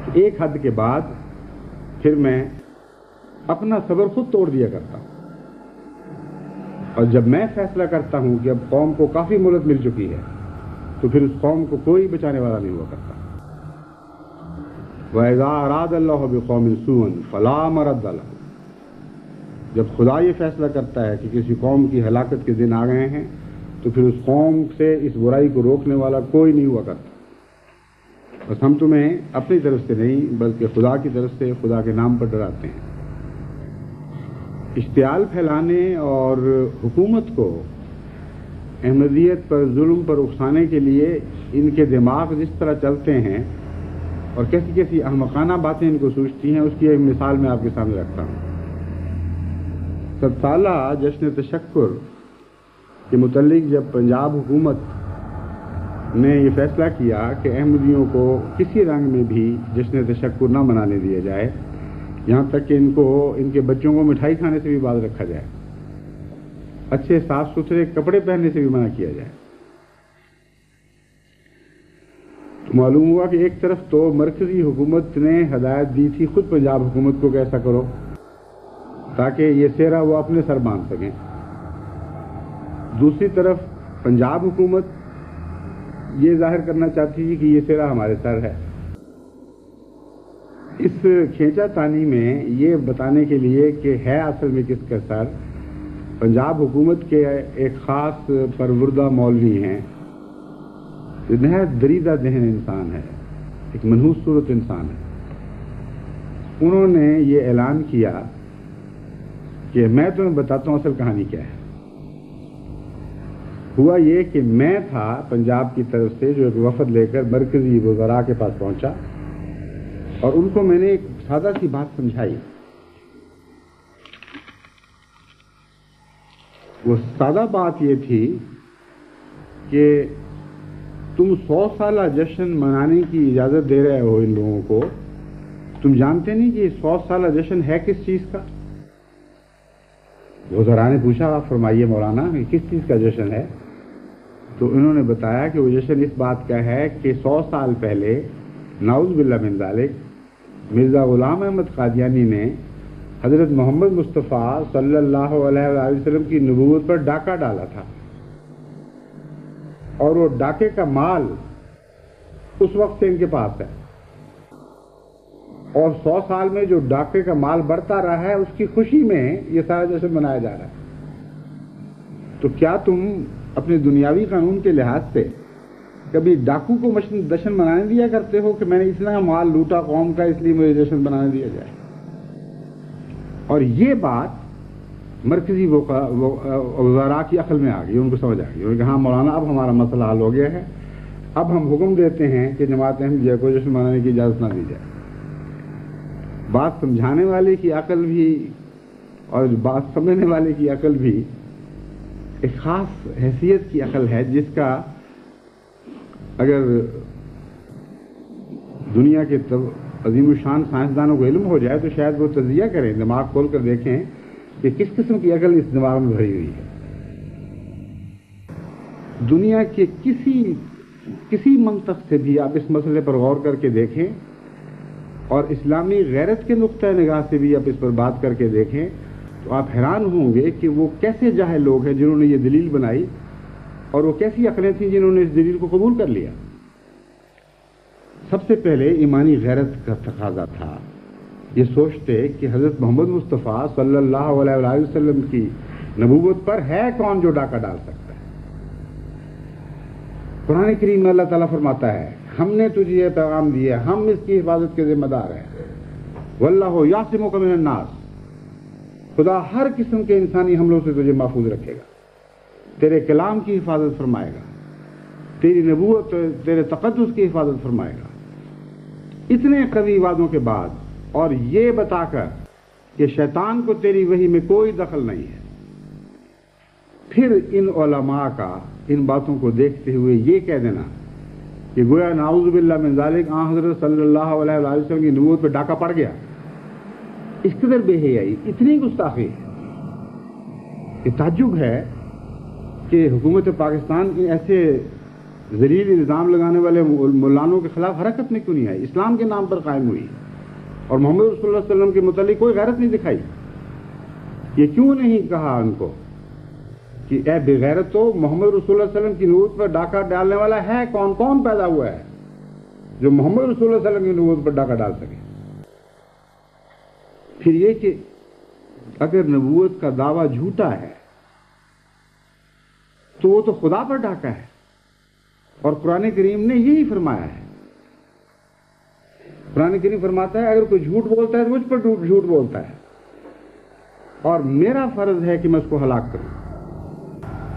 کہ ایک حد کے بعد پھر میں اپنا صبر خود توڑ دیا کرتا ہوں، اور جب میں فیصلہ کرتا ہوں کہ اب قوم کو کافی مہلت مل چکی ہے تو پھر اس قوم کو کوئی بچانے والا نہیں ہوا کرتا. وَإِذَا أَرَادَ اللَّهُ بِقَوْمٍ سُوءًا فَلَا مَرَدَّ لَهُ. جب خدا یہ فیصلہ کرتا ہے کہ کسی قوم کی ہلاکت کے دن آ گئے ہیں تو پھر اس قوم سے اس برائی کو روکنے والا کوئی نہیں ہوا کرتا. بس ہم تمہیں اپنی طرف سے نہیں بلکہ خدا کی طرف سے، خدا کے نام پر ڈراتے ہیں. اشتعال پھیلانے اور حکومت کو احمدیت پر ظلم پر اکسانے کے لیے ان کے دماغ جس طرح چلتے ہیں اور کیسی کیسی احمقانہ باتیں ان کو سوچتی ہیں، اس کی ایک مثال میں آپ کے سامنے رکھتا ہوں. 7 سالہ جشن تشکر کے متعلق جب پنجاب حکومت نے یہ فیصلہ کیا کہ احمدیوں کو کسی رنگ میں بھی جشن تشکر نہ منانے دیا جائے، یہاں تک کہ ان کے بچوں کو مٹھائی کھانے سے بھی باز رکھا جائے، اچھے صاف ستھرے کپڑے پہننے سے بھی منع کیا جائے، تو معلوم ہوا کہ ایک طرف تو مرکزی حکومت نے ہدایت دی تھی خود پنجاب حکومت کو کہ ایسا کرو تاکہ یہ سہرا وہ اپنے سر باندھ سکیں، دوسری طرف پنجاب حکومت یہ ظاہر کرنا چاہتی تھی کہ یہ سہرا ہمارے سر ہے. اس کھینچا تانی میں یہ بتانے کے لیے کہ ہے اصل میں کس کا سر، پنجاب حکومت کے ایک خاص پروردہ مولوی ہیں جو نہایت دریدہ ذہن انسان ہے، ایک منحوس صورت انسان ہے. انہوں نے یہ اعلان کیا کہ میں تمہیں بتاتا ہوں اصل کہانی کیا ہے. ہوا یہ کہ میں تھا پنجاب کی طرف سے جو ایک وفد لے کر مرکزی وزراء کے پاس پہنچا، اور ان کو میں نے ایک سادہ سی بات سمجھائی. وہ سادہ بات یہ تھی کہ تم 100 سالہ جشن منانے کی اجازت دے رہے ہو ان لوگوں کو، تم جانتے نہیں کہ یہ 100 سالہ جشن ہے کس چیز کا؟ وزراء نے پوچھا آپ فرمائیے مولانا کس چیز کا جشن ہے؟ تو انہوں نے بتایا کہ وہ جشن اس بات کا ہے کہ 100 سال پہلے نعوذ باللہ من ذالک مرزا غلام احمد قادیانی نے حضرت محمد مصطفیٰ صلی اللہ علیہ وآلہ وسلم کی نبوت پر ڈاکہ ڈالا تھا، اور وہ ڈاکے کا مال اس وقت سے ان کے پاس ہے، اور 100 سال میں جو ڈاکے کا مال بڑھتا رہا ہے اس کی خوشی میں یہ سارا جشن منایا جا رہا ہے. تو کیا تم اپنے دنیاوی قانون کے لحاظ سے کبھی ڈاکو کو جشن منانے دیا کرتے ہو کہ میں نے اتنا مال لوٹا قوم کا اس لیے مجھے جشن بنانے دیا جائے؟ اور یہ بات مرکزی وزراء کی عقل میں آ گئی، ان کو سمجھ آ گئی، انہوں نے کہا ہاں مولانا اب ہمارا مسئلہ حل ہو گیا ہے، اب ہم حکم دیتے ہیں کہ جماعت احمدیہ کو جشن منانے کی اجازت نہ دی جائے۔ بات سمجھانے والے کی عقل بھی اور بات سمجھنے والے کی عقل بھی ایک خاص حیثیت کی عقل ہے، جس کا اگر دنیا کے عظیم الشان سائنسدانوں کو علم ہو جائے تو شاید وہ تجزیہ کریں، دماغ کھول کر دیکھیں کہ کس قسم کی عقل اس دماغ میں بھری ہوئی ہے۔ دنیا کے کسی منطق سے بھی آپ اس مسئلے پر غور کر کے دیکھیں اور اسلامی غیرت کے نقطۂ نگاہ سے بھی آپ اس پر بات کر کے دیکھیں تو آپ حیران ہوں گے کہ وہ کیسے جاہل لوگ ہیں جنہوں نے یہ دلیل بنائی، اور وہ کیسی عقلیں تھیں جنہوں نے اس دلیل کو قبول کر لیا۔ سب سے پہلے ایمانی غیرت کا تقاضا تھا، یہ سوچتے کہ حضرت محمد مصطفیٰ صلی اللہ علیہ وآلہ وسلم کی نبوت پر ہے کون جو ڈاکہ ڈال سکتا ہے۔ قرآن کریم میں اللہ تعالیٰ فرماتا ہے ہم نے تجھے یہ پیغام دیا، ہم اس کی حفاظت کے ذمہ دار ہیں، واللہ یعصمک من الناس، خدا ہر قسم کے انسانی حملوں سے تجھے محفوظ رکھے گا، تیرے کلام کی حفاظت فرمائے گا، تیری نبوت تیرے تقدس کی حفاظت فرمائے گا۔ اتنے قوی وعدوں کے بعد اور یہ بتا کر کہ شیطان کو تیری وحی میں کوئی دخل نہیں ہے، پھر ان علماء کا ان باتوں کو دیکھتے ہوئے یہ کہہ دینا کہ گویا نعوذ باللہ من ذالک حضرت صلی اللہ علیہ وآلہ وسلم کی نبوت پہ ڈاکہ پڑ گیا، اس قدر بے حیائی، اتنی گستاخی ہے۔ یہ تعجب ہے کہ حکومت پاکستان ان ایسے ذلیل الزام لگانے والے مولانوں کے خلاف حرکت میں کیوں نہیں آئی، اسلام کے نام پر قائم ہوئی اور محمد رسول اللہ صلی اللہ علیہ وسلم کے متعلق کوئی غیرت نہیں دکھائی۔ یہ کیوں نہیں کہا ان کو کہ اے بے غیرتو، محمد رسول اللہ صلی اللہ علیہ وسلم کی نبوت پر ڈاکہ ڈالنے والا ہے کون، کون پیدا ہوا ہے جو محمد رسول اللہ صلی اللہ علیہ وسلم کی نبوت پر ڈاکہ ڈال سکے۔ پھر یہ کہ اگر نبوت کا دعویٰ جھوٹا ہے تو وہ تو خدا پر ڈاکہ ہے، اور قرآن کریم نے یہی فرمایا ہے۔ قرآن کریم فرماتا ہے اگر کوئی جھوٹ بولتا ہے تو مجھ پر جھوٹ بولتا ہے، اور میرا فرض ہے کہ میں اس کو ہلاک کروں۔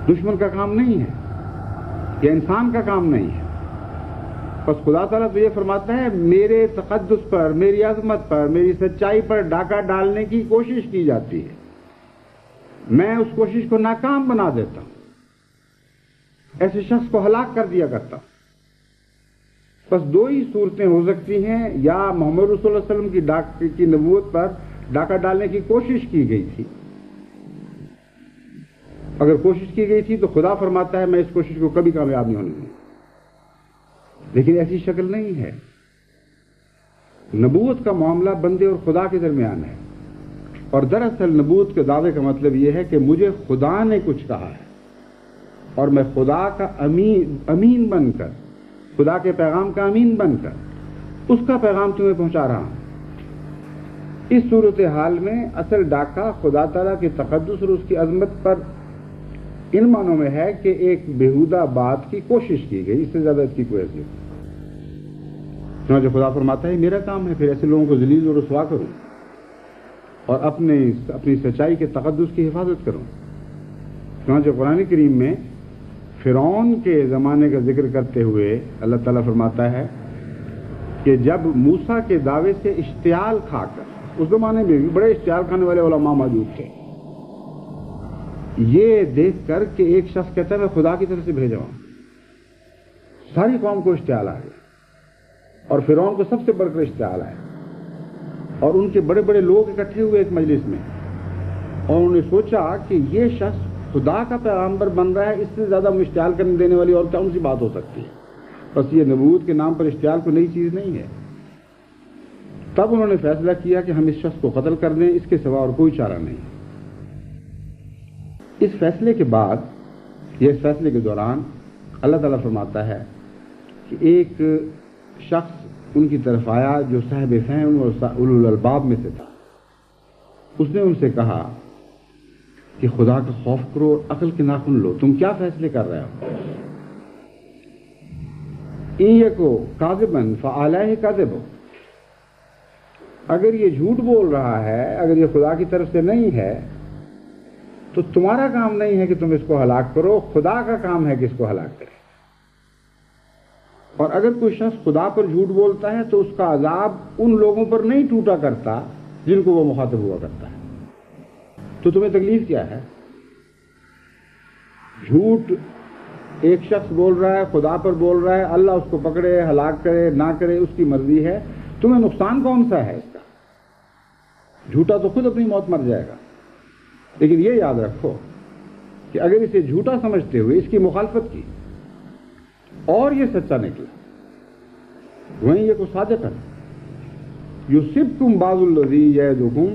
دشمن کا کام نہیں ہے، یا انسان کا کام نہیں ہے۔ بس خدا تعالیٰ تو یہ فرماتا ہے میرے تقدس پر، میری عظمت پر، میری سچائی پر ڈاکہ ڈالنے کی کوشش کی جاتی ہے، میں اس کوشش کو ناکام بنا دیتا ہوں، ایسے شخص کو ہلاک کر دیا کرتا ہوں۔ بس دو ہی صورتیں ہو سکتی ہیں، یا محمد رسول اللہ علیہ وسلم کی نبوت پر ڈاکہ ڈالنے کی کوشش کی گئی تھی، اگر کوشش کی گئی تھی تو خدا فرماتا ہے میں اس کوشش کو کبھی کامیاب نہیں ہونے دوں، لیکن ایسی شکل نہیں ہے۔ نبوت کا معاملہ بندے اور خدا کے درمیان ہے، اور دراصل نبوت کے دعوے کا مطلب یہ ہے کہ مجھے خدا نے کچھ کہا ہے اور میں خدا کا امین بن کر، خدا کے پیغام کا امین بن کر اس کا پیغام تمہیں پہنچا رہا ہوں۔ اس صورتحال میں اصل ڈاکہ خدا تعالیٰ کے تقدس اور اس کی عظمت پر ان معنوں میں ہے کہ ایک بیہودہ بات کی کوشش کی گئی، اس سے زیادہ اس کی کوئی حیثیت نہیں۔ چنانچہ خدا فرماتا ہے میرا کام ہے پھر ایسے لوگوں کو ذلیل و رسوا کروں اور اپنی سچائی کے تقدس کی حفاظت کروں۔ چنانچہ قرآن کریم میں فرعون کے زمانے کا ذکر کرتے ہوئے اللہ تعالیٰ فرماتا ہے کہ جب موسیٰ کے دعوے سے اشتعال کھا کر، اس زمانے میں بھی بڑے اشتعال کھانے والے علماء موجود تھے، یہ دیکھ کر کہ ایک شخص کہتا ہے میں خدا کی طرف سے بھیجا ہوں، ساری قوم کو اشتعال آ گیا اور فرعون کو سب سے بڑھ کر اشتعال آیا، اور ان کے بڑے بڑے لوگ اکٹھے ہوئے ایک مجلس میں، اور انہوں نے سوچا کہ یہ شخص خدا کا پیغمبر بن رہا ہے، اس سے زیادہ اشتعال کرنے دینے والی اور کون سی بات ہو سکتی ہے، بس یہ نبوت کے نام پر اشتعال کوئی نئی چیز نہیں ہے۔ تب انہوں نے فیصلہ کیا کہ ہم اس شخص کو قتل کر دیں، اس کے سوا اور کوئی چارہ نہیں۔ اس فیصلے کے بعد یا اس فیصلے کے دوران اللہ تعالیٰ فرماتا ہے کہ ایک شخص ان کی طرف آیا جو صاحب فہم اور اولو الالباب میں سے تھا، اس نے ان سے کہا کہ خدا کا خوف کرو اور عقل کے ناخن لو، تم کیا فیصلے کر رہے ہو؟ ان یکو کاذبا فعلیہ کاذب، اگر یہ جھوٹ بول رہا ہے، اگر یہ خدا کی طرف سے نہیں ہے، تو تمہارا کام نہیں ہے کہ تم اس کو ہلاک کرو، خدا کا کام ہے کہ اس کو ہلاک کرے۔ اور اگر کوئی شخص خدا پر جھوٹ بولتا ہے تو اس کا عذاب ان لوگوں پر نہیں ٹوٹا کرتا جن کو وہ مخاطب ہوا کرتا ہے۔ تو تمہیں تکلیف کیا ہے؟ جھوٹ ایک شخص بول رہا ہے، خدا پر بول رہا ہے، اللہ اس کو پکڑے، ہلاک کرے نہ کرے، اس کی مرضی ہے، تمہیں نقصان کون سا ہے اس کا؟ جھوٹا تو خود اپنی موت مر جائے گا۔ لیکن یہ یاد رکھو کہ اگر اسے جھوٹا سمجھتے ہوئے اس کی مخالفت کی اور یہ سچا نکلا، وہیں یہ کو صادقاً یصبکم بعض الذی یعدکم،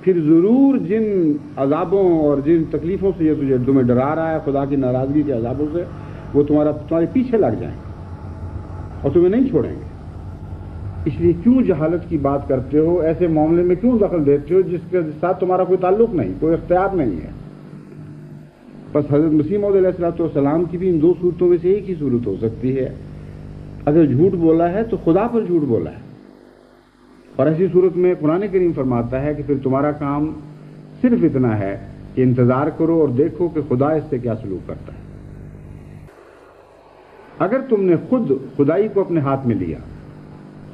پھر ضرور جن عذابوں اور جن تکلیفوں سے یہ تمہیں ڈرا رہا ہے، خدا کی ناراضگی کے عذابوں سے، وہ تمہارے پیچھے لگ جائیں اور تمہیں نہیں چھوڑیں گے۔ اس لیے کیوں جہالت کی بات کرتے ہو؟ ایسے معاملے میں کیوں دخل دیتے ہو جس کے ساتھ تمہارا کوئی تعلق نہیں، کوئی اختیار نہیں ہے؟ بس حضرت مسیح موعود علیہ الصلوۃ والسلام کی بھی ان دو صورتوں میں سے ایک ہی صورت ہو سکتی ہے۔ اگر جھوٹ بولا ہے تو خدا پر جھوٹ بولا ہے، اور ایسی صورت میں قرآن کریم فرماتا ہے کہ پھر تمہارا کام صرف اتنا ہے کہ انتظار کرو اور دیکھو کہ خدا اس سے کیا سلوک کرتا ہے۔ اگر تم نے خود خدائی کو اپنے ہاتھ میں لیا،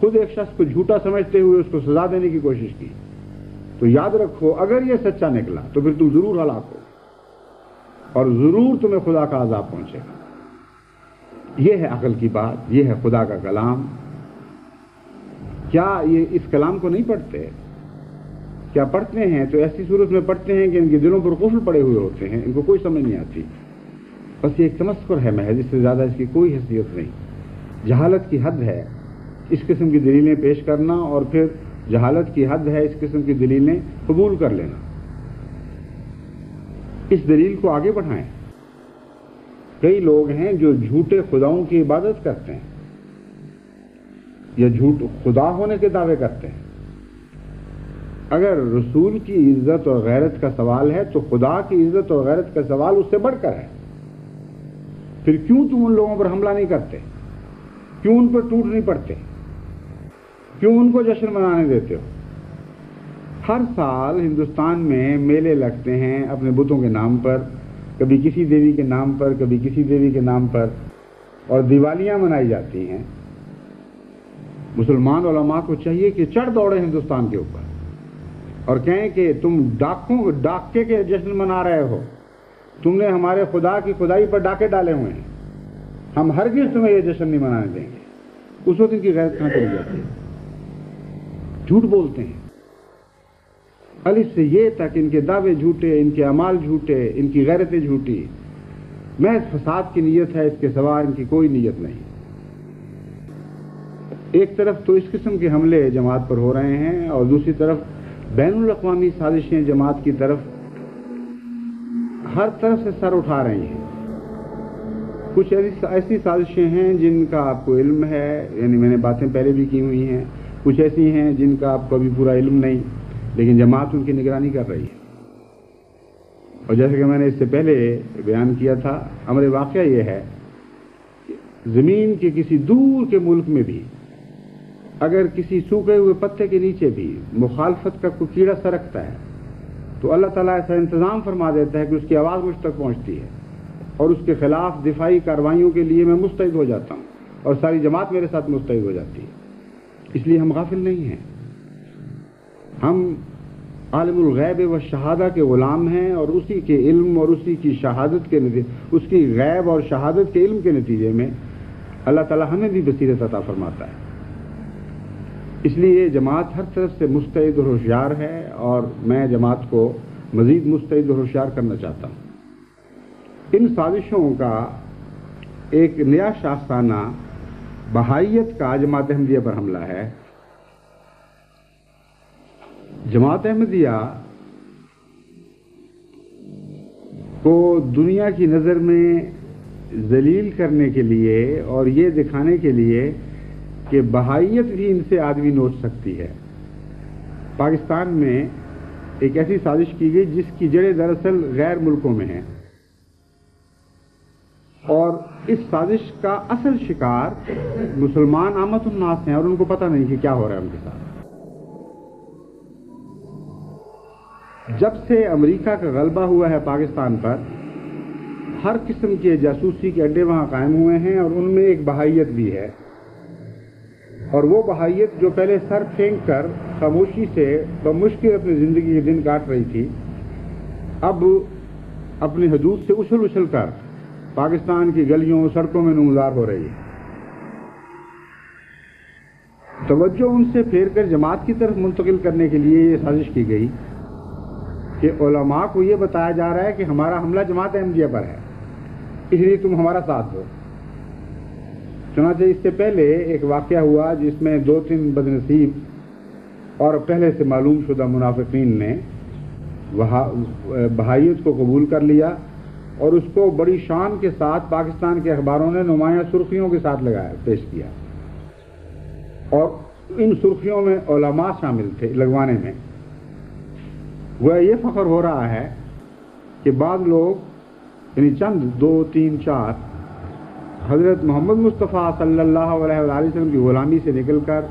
خود ایک شخص کو جھوٹا سمجھتے ہوئے اس کو سزا دینے کی کوشش کی، تو یاد رکھو اگر یہ سچا نکلا تو پھر تم ضرور ہلاک ہو اور ضرور تمہیں خدا کا عذاب پہنچے گا۔ یہ ہے عقل کی بات، یہ ہے خدا کا کلام۔ کیا یہ اس کلام کو نہیں پڑھتے؟ کیا پڑھتے ہیں تو ایسی صورت میں پڑھتے ہیں کہ ان کے دلوں پر قفل پڑے ہوئے ہوتے ہیں، ان کو کوئی سمجھ نہیں آتی۔ بس یہ ایک تمسخر ہے محض، اس سے زیادہ اس کی کوئی حیثیت نہیں۔ جہالت کی حد ہے اس قسم کی دلیلیں پیش کرنا، اور پھر جہالت کی حد ہے اس قسم کی دلیلیں قبول کر لینا۔ اس دلیل کو آگے بڑھائیں۔ کئی لوگ ہیں جو جھوٹے خداؤں کی عبادت کرتے ہیں یا جھوٹ خدا ہونے کے دعوے کرتے ہیں۔ اگر رسول کی عزت اور غیرت کا سوال ہے تو خدا کی عزت اور غیرت کا سوال اس سے بڑھ کر ہے۔ پھر کیوں تم ان لوگوں پر حملہ نہیں کرتے؟ کیوں ان پر ٹوٹ نہیں پڑتے؟ کیوں ان کو جشن منانے دیتے ہو؟ ہر سال ہندوستان میں میلے لگتے ہیں اپنے بتوں کے نام پر، کبھی کسی دیوی کے نام پر، کبھی کسی دیوی کے نام پر، اور دیوالیاں منائی جاتی ہیں۔ مسلمان علماء کو چاہیے کہ چڑھ دوڑے ہندوستان کے اوپر اور کہیں کہ تم ڈاکے کے جشن منا رہے ہو، تم نے ہمارے خدا کی خدائی پر ڈاکے ڈالے ہوئے ہیں، ہم ہرگز تمہیں یہ جشن نہیں منانے دیں گے۔ اس وقت ان کی غیرت کہاں چلی جاتی ہے؟ جھوٹ بولتے ہیں الف سے یہ تک، ان کے دعوے جھوٹے، ان کے اعمال جھوٹے، ان کی غیرتیں جھوٹی، محض فساد کی نیت ہے، اس کے سوا ان کی کوئی نیت نہیں۔ ایک طرف تو اس قسم کے حملے جماعت پر ہو رہے ہیں، اور دوسری طرف بین الاقوامی سازشیں جماعت کی طرف ہر طرف سے سر اٹھا رہی ہیں۔ کچھ ایسی سازشیں ہیں جن کا آپ کو علم ہے، یعنی میں نے باتیں پہلے بھی کی ہوئی ہیں، کچھ ایسی ہیں جن کا آپ کو ابھی پورا علم نہیں، لیکن جماعت ان کی نگرانی کر رہی ہے۔ اور جیسے کہ میں نے اس سے پہلے بیان کیا تھا، امر واقعہ یہ ہے کہ زمین کے کسی دور کے ملک میں بھی اگر کسی سوکھے ہوئے پتے کے نیچے بھی مخالفت کا کوئی کیڑا سرکتا ہے تو اللہ تعالیٰ ایسا انتظام فرما دیتا ہے کہ اس کی آواز مجھ تک پہنچتی ہے، اور اس کے خلاف دفاعی کارروائیوں کے لیے میں مستعد ہو جاتا ہوں، اور ساری جماعت میرے ساتھ مستعد ہو جاتی ہے۔ اس لیے ہم غافل نہیں ہیں، ہم عالم الغیب و شہادہ کے غلام ہیں، اور اسی کے علم اور اسی کی شہادت کے اس کی غیب اور شہادت کے علم کے نتیجے میں اللہ تعالیٰ ہمیں بھی بصیرت عطا فرماتا ہے۔ اس لیے جماعت ہر طرف سے مستعد اور ہوشیار ہے، اور میں جماعت کو مزید مستعد اور ہوشیار کرنا چاہتا ہوں۔ ان سازشوں کا ایک نیا شاخسانہ بہائیت کا جماعت احمدیہ پر حملہ ہے۔ جماعت احمدیہ کو دنیا کی نظر میں ذلیل کرنے کے لیے اور یہ دکھانے کے لیے کہ بہائیت بھی ان سے آدمی نوچ سکتی ہے، پاکستان میں ایک ایسی سازش کی گئی جس کی جڑیں دراصل غیر ملکوں میں ہیں، اور اس سازش کا اصل شکار مسلمان عامت الناس ہیں، اور ان کو پتہ نہیں کہ کیا ہو رہا ہے ان کے ساتھ۔ جب سے امریکہ کا غلبہ ہوا ہے پاکستان پر، ہر قسم کے جاسوسی کے اڈے وہاں قائم ہوئے ہیں، اور ان میں ایک بہائیت بھی ہے، اور وہ بہائیت جو پہلے سر پھینک کر خاموشی سے بمشکل اپنی زندگی کے دن کاٹ رہی تھی، اب اپنی حدود سے اچھل اچھل کر پاکستان کی گلیوں سڑکوں میں نمودار ہو رہی ہے۔ توجہ ان سے پھیر کر جماعت کی طرف منتقل کرنے کے لیے یہ سازش کی گئی کہ علماء کو یہ بتایا جا رہا ہے کہ ہمارا حملہ جماعت احمدیہ پر ہے، اس لیے تم ہمارا ساتھ دو۔ چنانچہ اس سے پہلے ایک واقعہ ہوا جس میں 2-3 بدنصیب اور پہلے سے معلوم شدہ منافقین نے بہائیت کو قبول کر لیا، اور اس کو بڑی شان کے ساتھ پاکستان کے اخباروں نے نمایاں سرخیوں کے ساتھ پیش کیا، اور ان سرخیوں میں علماء شامل تھے لگوانے میں۔ وہ یہ فخر ہو رہا ہے کہ بعض لوگ یعنی چند 2, 3, 4 حضرت محمد مصطفیٰ صلی اللہ علیہ وآلہ وسلم کی غلامی سے نکل کر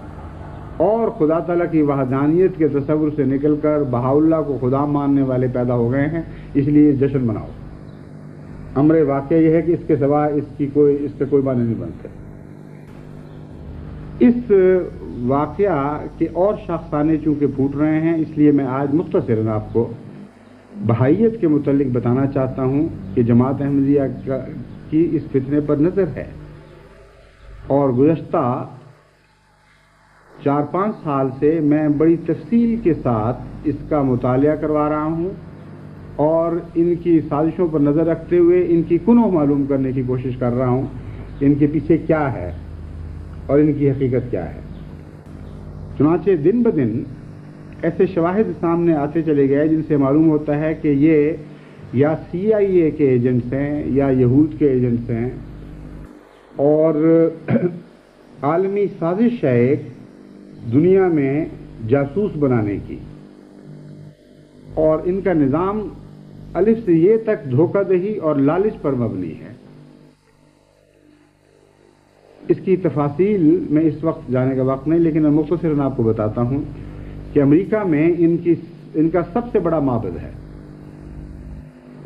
اور خدا تعالیٰ کی وحدانیت کے تصور سے نکل کر بہاءاللہ کو خدا ماننے والے پیدا ہو گئے ہیں، اس لیے جشن مناؤ۔ امر واقعہ یہ ہے کہ اس کے سوا اس سے کوئی معنی نہیں بنتے۔ اس واقعہ کے اور شاخسانے چونکہ پھوٹ رہے ہیں، اس لیے میں آج مختصراً آپ کو بہائیت کے متعلق بتانا چاہتا ہوں کہ جماعت احمدیہ کی اس فتنے پر نظر ہے، اور گزشتہ 4-5 سال سے میں بڑی تفصیل کے ساتھ اس کا مطالعہ کروا رہا ہوں، اور ان کی سازشوں پر نظر رکھتے ہوئے ان کی کنہ معلوم کرنے کی کوشش کر رہا ہوں کہ ان کے پیچھے کیا ہے اور ان کی حقیقت کیا ہے۔ چنانچہ دن بدن ایسے شواہد سامنے آتے چلے گئے جن سے معلوم ہوتا ہے کہ یہ یا CIA کے ایجنٹس ہیں یا یہود کے ایجنٹس ہیں، اور عالمی سازش ہے ایک دنیا میں جاسوس بنانے کی، اور ان کا نظام الف سے یہ تک دھوکہ دہی اور لالچ پر مبنی ہے۔ اس کی تفاصیل میں اس وقت جانے کا وقت نہیں، لیکن میں مختصراً آپ کو بتاتا ہوں کہ امریکہ میں ان کا سب سے بڑا معبد ہے،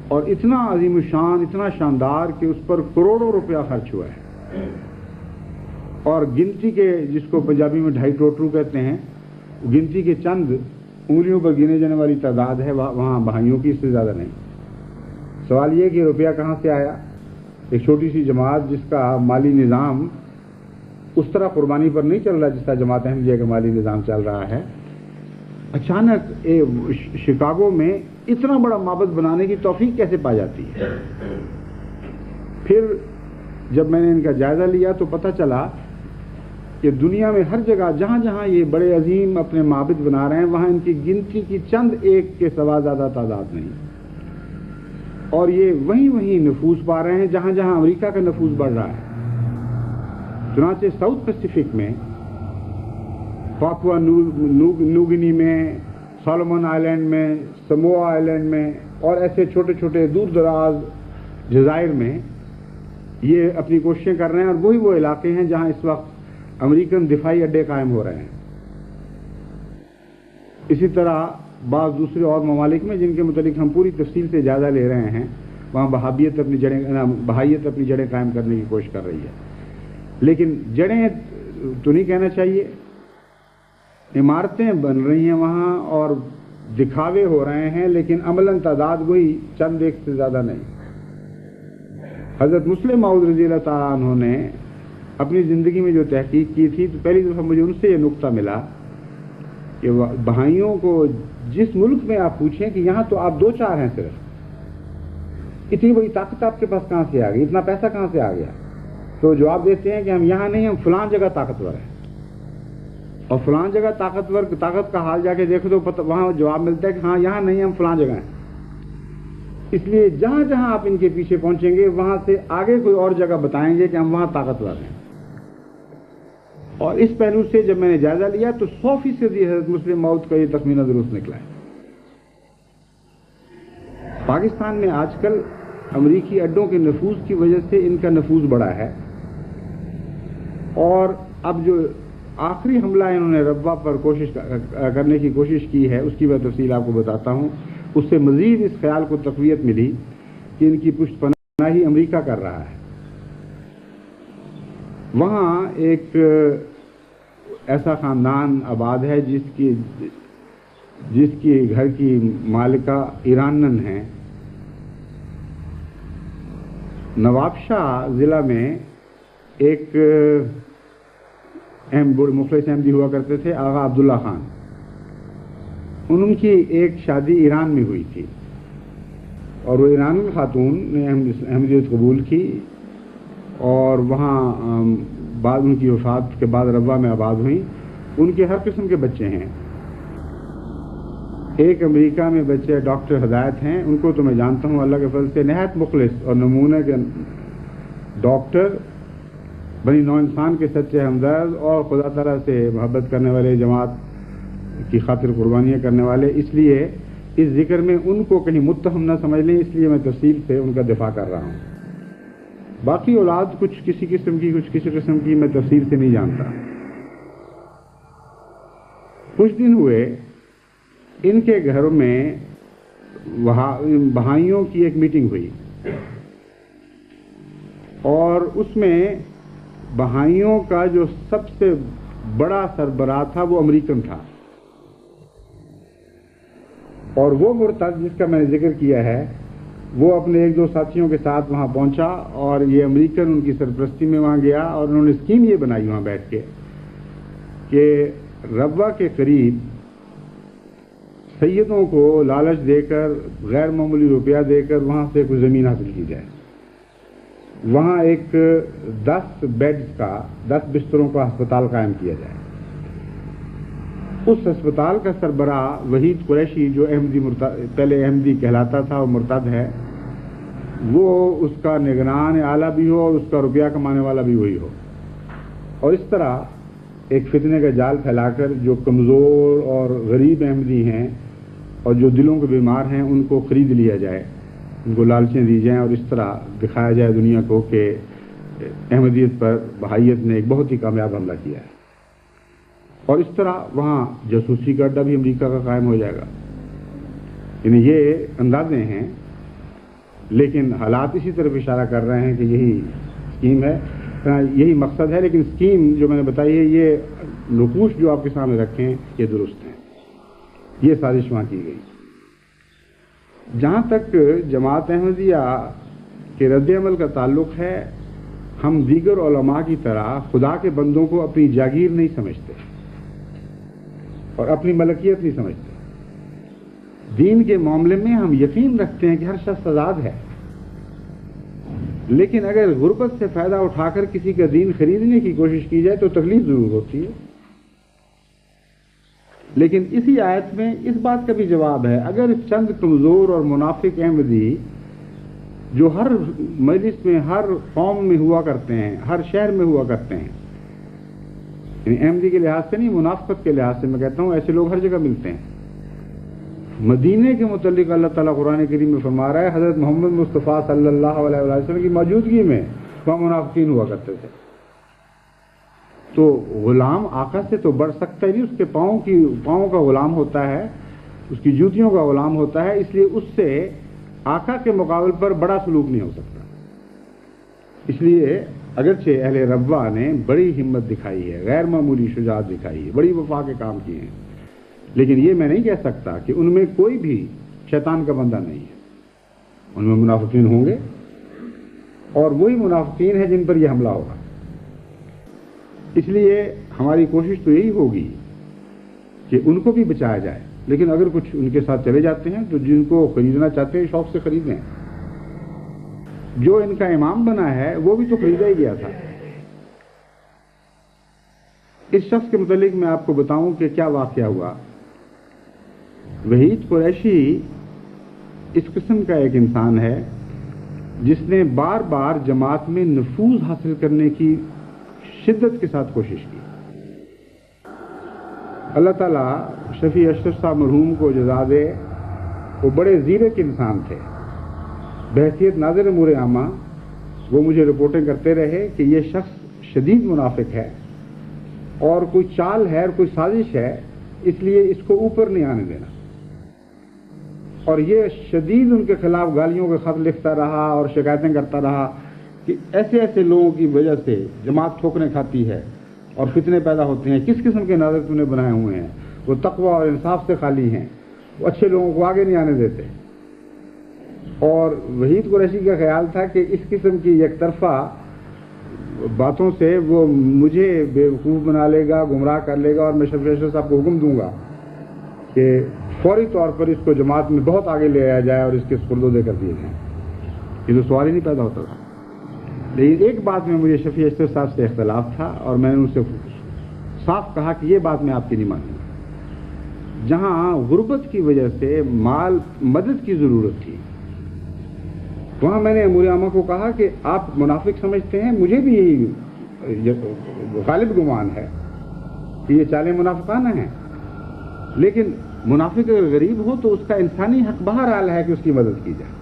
اور اتنا عظیم الشان، اتنا شاندار کہ اس پر کروڑوں روپیہ خرچ ہوا ہے، اور گنتی کے جس کو پنجابی میں 2.5 ٹوٹرو کہتے ہیں، گنتی کے چند انگلیوں پر گنے جانے والی تعداد ہے وہاں بہائیوں کی، اس سے زیادہ نہیں۔ سوال یہ کہ روپیہ کہاں سے آیا؟ ایک چھوٹی سی جماعت جس کا مالی نظام اس طرح قربانی پر نہیں چل رہا جس طرح جماعت احمدیہ کا مالی نظام چل رہا ہے، اچانک شکاگو میں اتنا بڑا معبد بنانے کی توفیق کیسے پا جاتی ہے؟ پھر جب میں نے ان کا جائزہ لیا تو پتہ چلا کہ دنیا میں ہر جگہ جہاں جہاں یہ بڑے عظیم اپنے معبد بنا رہے ہیں، وہاں ان کی گنتی کی چند ایک کے سوا زیادہ تعداد نہیں، اور یہ وہیں نفوذ پا رہے ہیں جہاں جہاں امریکہ کا نفوذ بڑھ رہا ہے۔ چنانچہ ساؤتھ پیسیفک میں، پاپوا نیوگنی میں، سولومن آئلینڈ میں، سموآ آئلینڈ میں، اور ایسے چھوٹے چھوٹے دور دراز جزائر میں یہ اپنی کوششیں کر رہے ہیں، اور وہی وہ علاقے ہیں جہاں اس وقت امریکن دفاعی اڈے قائم ہو رہے ہیں۔ اسی طرح بعض دوسرے اور ممالک میں جن کے متعلق ہم پوری تفصیل سے جائزہ لے رہے ہیں، وہاں بہائیت اپنی جڑیں قائم کرنے کی کوشش کر رہی ہے، لیکن جڑیں تو نہیں کہنا چاہیے، عمارتیں بن رہی ہیں وہاں اور دکھاوے ہو رہے ہیں، لیکن عملاً تعداد وہی چند ایک سے زیادہ نہیں۔ حضرت مسلم موعود رضی اللہ تعالیٰ عنہ نے اپنی زندگی میں جو تحقیق کی تھی، تو پہلی دفعہ مجھے ان سے یہ نقطہ ملا کہ بہائیوں کو جس ملک میں آپ پوچھیں کہ یہاں تو آپ 2-4 ہیں صرف، اتنی بڑی طاقت آپ کے پاس کہاں سے آ گئی، اتنا پیسہ کہاں سے آ گیا، تو جواب دیتے ہیں کہ ہم یہاں نہیں، ہم فلاں جگہ طاقتور ہیں، اور فلاں جگہ طاقت کا حال جا کے دیکھو تو وہاں جواب ملتا ہے کہ ہاں یہاں نہیں، ہم فلاں جگہ ہیں۔ اس لیے جہاں جہاں آپ ان کے پیچھے پہنچیں گے وہاں سے آگے کوئی اور جگہ بتائیں گے کہ ہم وہاں طاقتور ہیں۔ اور اس پہلو سے جب میں نے جائزہ لیا تو 100% حضرت مسلم موعود کا یہ تخمینہ درست نکلا ہے۔ پاکستان میں آج کل امریکی اڈوں کے نفوذ کی وجہ سے ان کا نفوذ بڑا ہے، اور اب جو آخری حملہ انہوں نے ربوہ پر کرنے کی کوشش کی ہے، اس کی میں تفصیل آپ کو بتاتا ہوں۔ اس سے مزید اس خیال کو تقویت ملی کہ ان کی پشت پناہی امریکہ کر رہا ہے۔ وہاں ایک ایسا خاندان آباد ہے جس کی گھر کی مالکہ ایرانن ہیں۔ نواب شاہ ضلع میں ایک مخلص احمدی ہوا کرتے تھے، آغا عبداللہ خان۔ ان کی ایک شادی ایران میں ہوئی تھی اور وہ ایرانی خاتون نے احمدیت قبول کی اور وہاں بعد ان کی وفات کے بعد ربوہ میں آباد ہوئیں۔ ان کے ہر قسم کے بچے ہیں۔ ایک امریکہ میں بچے ڈاکٹر ہدایت ہیں، ان کو تو میں جانتا ہوں اللہ کے فضل سے، نہایت مخلص اور نمونے کے ڈاکٹر، بنی نوع انسان کے سچے ہمدرد اور خدا تعالیٰ سے محبت کرنے والے، جماعت کی خاطر قربانیاں کرنے والے۔ اس لیے اس ذکر میں ان کو کہیں متہم نہ سمجھ لیں، اس لیے میں تفصیل سے ان کا دفاع کر رہا ہوں۔ باقی اولاد کچھ کسی قسم کی، کچھ کسی قسم کی، میں تفصیل سے نہیں جانتا۔ کچھ دن ہوئے ان کے گھر میں بہائیوں کی ایک میٹنگ ہوئی اور اس میں بہائیوں کا جو سب سے بڑا سربراہ تھا وہ امریکن تھا، اور وہ مرتد جس کا میں نے ذکر کیا ہے وہ اپنے ایک دو ساتھیوں کے ساتھ وہاں پہنچا اور یہ امریکن ان کی سرپرستی میں وہاں گیا اور انہوں نے اسکیم یہ بنائی وہاں بیٹھ کے کہ ربوہ کے قریب سیدوں کو لالچ دے کر، غیر معمولی روپیہ دے کر وہاں سے کوئی زمین حاصل کی جائے۔ وہاں ایک 10 بیڈز کا، 10 بستروں کا ہسپتال قائم کیا جائے۔ اس ہسپتال کا سربراہ وحید قریشی، جو پہلے احمدی کہلاتا تھا اور مرتد ہے، وہ اس کا نگران اعلیٰ بھی ہو اور اس کا روپیہ کمانے والا بھی وہی ہو، اور اس طرح ایک فتنے کا جال پھیلا کر جو کمزور اور غریب احمدی ہیں اور جو دلوں کے بیمار ہیں ان کو خرید لیا جائے، ان کو لالچیں دی جائیں اور اس طرح دکھایا جائے دنیا کو کہ احمدیت پر بہائیت نے ایک بہت ہی کامیاب حملہ کیا ہے، اور اس طرح وہاں جاسوسی کا اڈا بھی امریکہ کا قائم ہو جائے گا۔ یعنی یہ اندازے ہیں، لیکن حالات اسی طرف اشارہ کر رہے ہیں کہ یہی اسکیم ہے، یہی مقصد ہے۔ لیکن اسکیم جو میں نے بتائی ہے، یہ نقوش جو آپ کے سامنے رکھے ہیں یہ درست ہیں، یہ سازش وہاں کی گئی۔ جہاں تک جماعت احمدیہ کے رد عمل کا تعلق ہے، ہم دیگر علماء کی طرح خدا کے بندوں کو اپنی جاگیر نہیں سمجھتے اور اپنی ملکیت نہیں سمجھتے۔ دین کے معاملے میں ہم یقین رکھتے ہیں کہ ہر شخص آزاد ہے، لیکن اگر غربت سے فائدہ اٹھا کر کسی کا دین خریدنے کی کوشش کی جائے تو تکلیف ضرور ہوتی ہے۔ لیکن اسی آیت میں اس بات کا بھی جواب ہے، اگر چند کمزور اور منافق احمدی جو ہر مجلس میں، ہر قوم میں ہوا کرتے ہیں، ہر شہر میں ہوا کرتے ہیں، یعنی احمدی کے لحاظ سے نہیں، منافقت کے لحاظ سے میں کہتا ہوں، ایسے لوگ ہر جگہ ملتے ہیں۔ مدینے کے متعلق اللہ تعالیٰ قرآن کریم میں فرما رہا ہے، حضرت محمد مصطفیٰ صلی اللہ علیہ وسلم کی موجودگی میں وہاں منافقین ہوا کرتے تھے۔ تو غلام آقا سے تو بڑھ سکتا ہی نہیں، اس کے پاؤں کا غلام ہوتا ہے، اس کی جوتیوں کا غلام ہوتا ہے، اس لیے اس سے آقا کے مقابل پر بڑا سلوک نہیں ہو سکتا۔ اس لیے اگرچہ اہل ربوہ نے بڑی ہمت دکھائی ہے، غیر معمولی شجاعت دکھائی ہے، بڑی وفا کے کام کیے ہیں، لیکن یہ میں نہیں کہہ سکتا کہ ان میں کوئی بھی شیطان کا بندہ نہیں ہے۔ ان میں منافقین ہوں گے، اور وہی منافقین ہیں جن پر یہ حملہ ہوگا۔ اس لیے ہماری کوشش تو یہی ہوگی کہ ان کو بھی بچایا جائے، لیکن اگر کچھ ان کے ساتھ چلے جاتے ہیں تو جن کو خریدنا چاہتے ہیں شوق سے خریدیں۔ جو ان کا امام بنا ہے وہ بھی تو خریدا ہی گیا تھا۔ اس شخص کے متعلق میں آپ کو بتاؤں کہ کیا واقعہ ہوا۔ وحید قریشی اس قسم کا ایک انسان ہے جس نے بار بار جماعت میں نفوذ حاصل کرنے کی شدت کے ساتھ کوشش کی۔ اللہ تعالیٰ شفیع اشرف صاحب مرحوم کو جزا دے، وہ بڑے زیرک انسان تھے۔ بحیثیت ناظر امور عامہ وہ مجھے رپورٹیں کرتے رہے کہ یہ شخص شدید منافق ہے اور کوئی چال ہے اور کوئی سازش ہے، اس لیے اس کو اوپر نہیں آنے دینا۔ اور یہ شدید ان کے خلاف گالیوں کے خط لکھتا رہا اور شکایتیں کرتا رہا کہ ایسے ایسے لوگوں کی وجہ سے جماعت ٹھوکریں کھاتی ہے اور فتنے پیدا ہوتے ہیں. کس قسم کے ناظر تم نے بنائے ہوئے ہیں؟ وہ تقوی اور انصاف سے خالی ہیں, وہ اچھے لوگوں کو آگے نہیں آنے دیتے. اور وحید قریشی کا خیال تھا کہ اس قسم کی یک طرفہ باتوں سے وہ مجھے بیوقوف بنا لے گا, گمراہ کر لے گا, اور میں شفیع اشرف صاحب کو حکم دوں گا کہ فوری طور پر اس کو جماعت میں بہت آگے لے آیا جائے اور اس کے سپردے کر دیے جائیں. یہ تو سوال ہی نہیں پیدا ہوتا تھا. لیکن ایک بات میں مجھے شفیع اشرف صاحب سے اختلاف تھا, اور میں نے ان سے صاف کہا کہ یہ بات میں آپ کی نہیں مانوں گا. جہاں غربت کی وجہ سے مال مدد کی ضرورت تھی, وہاں میں نے امور عامہ کو کہا کہ آپ منافق سمجھتے ہیں, مجھے بھی یہی غالب گمان ہے کہ یہ چالیں منافقانہ ہیں, لیکن منافق اگر غریب ہو تو اس کا انسانی حق بہرحال ہے کہ اس کی مدد کی جائے.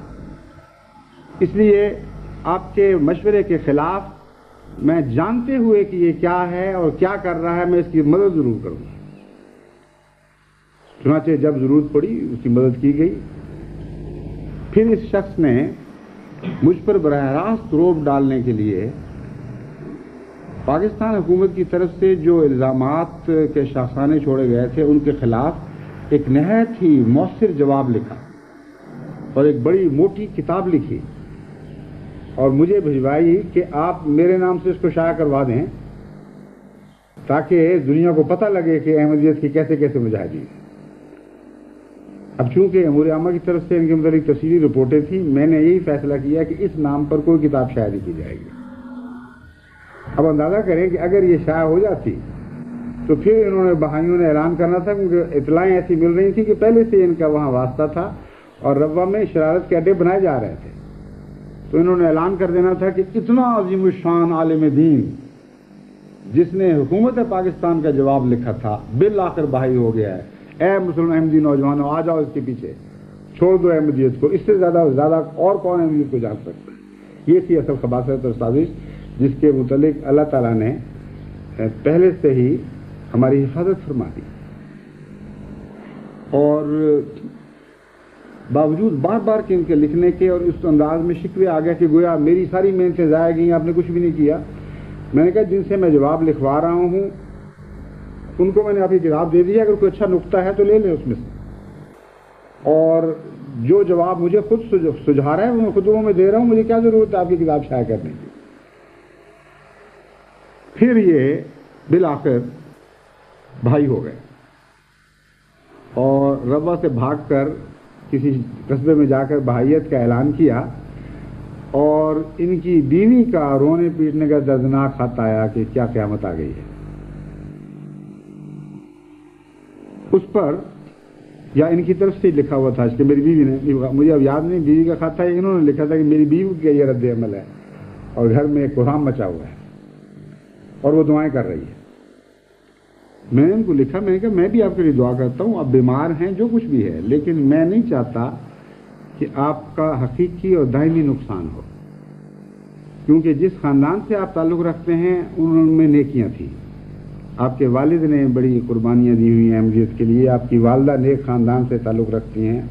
اس لیے آپ کے مشورے کے خلاف میں جانتے ہوئے کہ یہ کیا ہے اور کیا کر رہا ہے, میں اس کی مدد ضرور کروں گا. چنانچہ جب ضرورت پڑی اس کی مدد کی گئی. پھر اس شخص نے مجھ پر براہ راست روب ڈالنے کے لیے پاکستان حکومت کی طرف سے جو الزامات کے شاخسانے چھوڑے گئے تھے ان کے خلاف ایک نہایت ہی مؤثر جواب لکھا اور ایک بڑی موٹی کتاب لکھی اور مجھے بھجوائی کہ آپ میرے نام سے اس کو شائع کروا دیں تاکہ دنیا کو پتہ لگے کہ احمدیت کی کیسے کیسے مجاہدین. اب چونکہ امور عامہ کی طرف سے ان کے متعلق تفصیلی رپورٹیں تھیں, میں نے یہی فیصلہ کیا کہ اس نام پر کوئی کتاب شائع نہیں کی جائے گی. اب اندازہ کریں کہ اگر یہ شائع ہو جاتی تو پھر انہوں نے بہائیوں نے اعلان کرنا تھا, کیونکہ اطلاعیں ایسی مل رہی تھیں کہ پہلے سے ان کا وہاں واسطہ تھا اور روا میں شرارت کے اڈے بنائے جا رہے تھے. تو انہوں نے اعلان کر دینا تھا کہ اتنا عظیم الشان عالم دین جس نے حکومت پاکستان کا جواب لکھا تھا بالآخر بہائی ہو گیا ہے. اے مسلم احمدی نوجوانوں, آ جاؤ اس کے پیچھے, چھوڑ دو احمدیت کو. اس سے زیادہ اور کون احمدیت کو جان سکتا ہے؟ یہ تھی اصل خباثت اور سازش جس کے متعلق اللہ تعالیٰ نے پہلے سے ہی ہماری حفاظت فرما دی. اور باوجود بار بار کے ان کے لکھنے کے اور اس انداز میں شکوے آ گیا کہ گویا میری ساری محنتیں ضائع گئیں, آپ نے کچھ بھی نہیں کیا. میں نے کہا جن سے میں جواب لکھوا رہا ہوں ان کو میں نے آپ کی کتاب دے دی, اگر کوئی اچھا نقطہ ہے تو لے لیں اس میں سے, اور جو جواب مجھے خود سجھا رہا ہے وہ میں خطبوں میں دے رہا ہوں. مجھے کیا ضرورت ہے آپ کی کتاب شائع کرنے کی. پھر یہ بالآخر بھائی ہو گئے اور روا سے بھاگ کر کسی قصبے میں جا کر بھائیت کا اعلان کیا, اور ان کی بیوی کا رونے پیٹنے کا دردناک خط آیا کہ کیا قیامت آ گئی ہے. اس پر یا ان کی طرف سے لکھا ہوا تھا کہ میری بیوی نے, مجھے اب یاد نہیں بیوی کا خط تھا, انہوں نے لکھا تھا کہ میری بیوی کا یہ رد عمل ہے اور گھر میں ایک کوہرام مچا ہوا ہے اور وہ دعائیں کر رہی ہے. میں نے ان کو لکھا, میں نے کہا میں بھی آپ کے لیے دعا کرتا ہوں, آپ بیمار ہیں جو کچھ بھی ہے, لیکن میں نہیں چاہتا کہ آپ کا حقیقی اور دائمی نقصان ہو, کیونکہ جس خاندان سے آپ تعلق رکھتے ہیں ان میں نیکیاں تھیں. آپ کے والد نے بڑی قربانیاں دی ہوئی ہیں احمدیت کے لیے, آپ کی والدہ نیک خاندان سے تعلق رکھتی ہیں,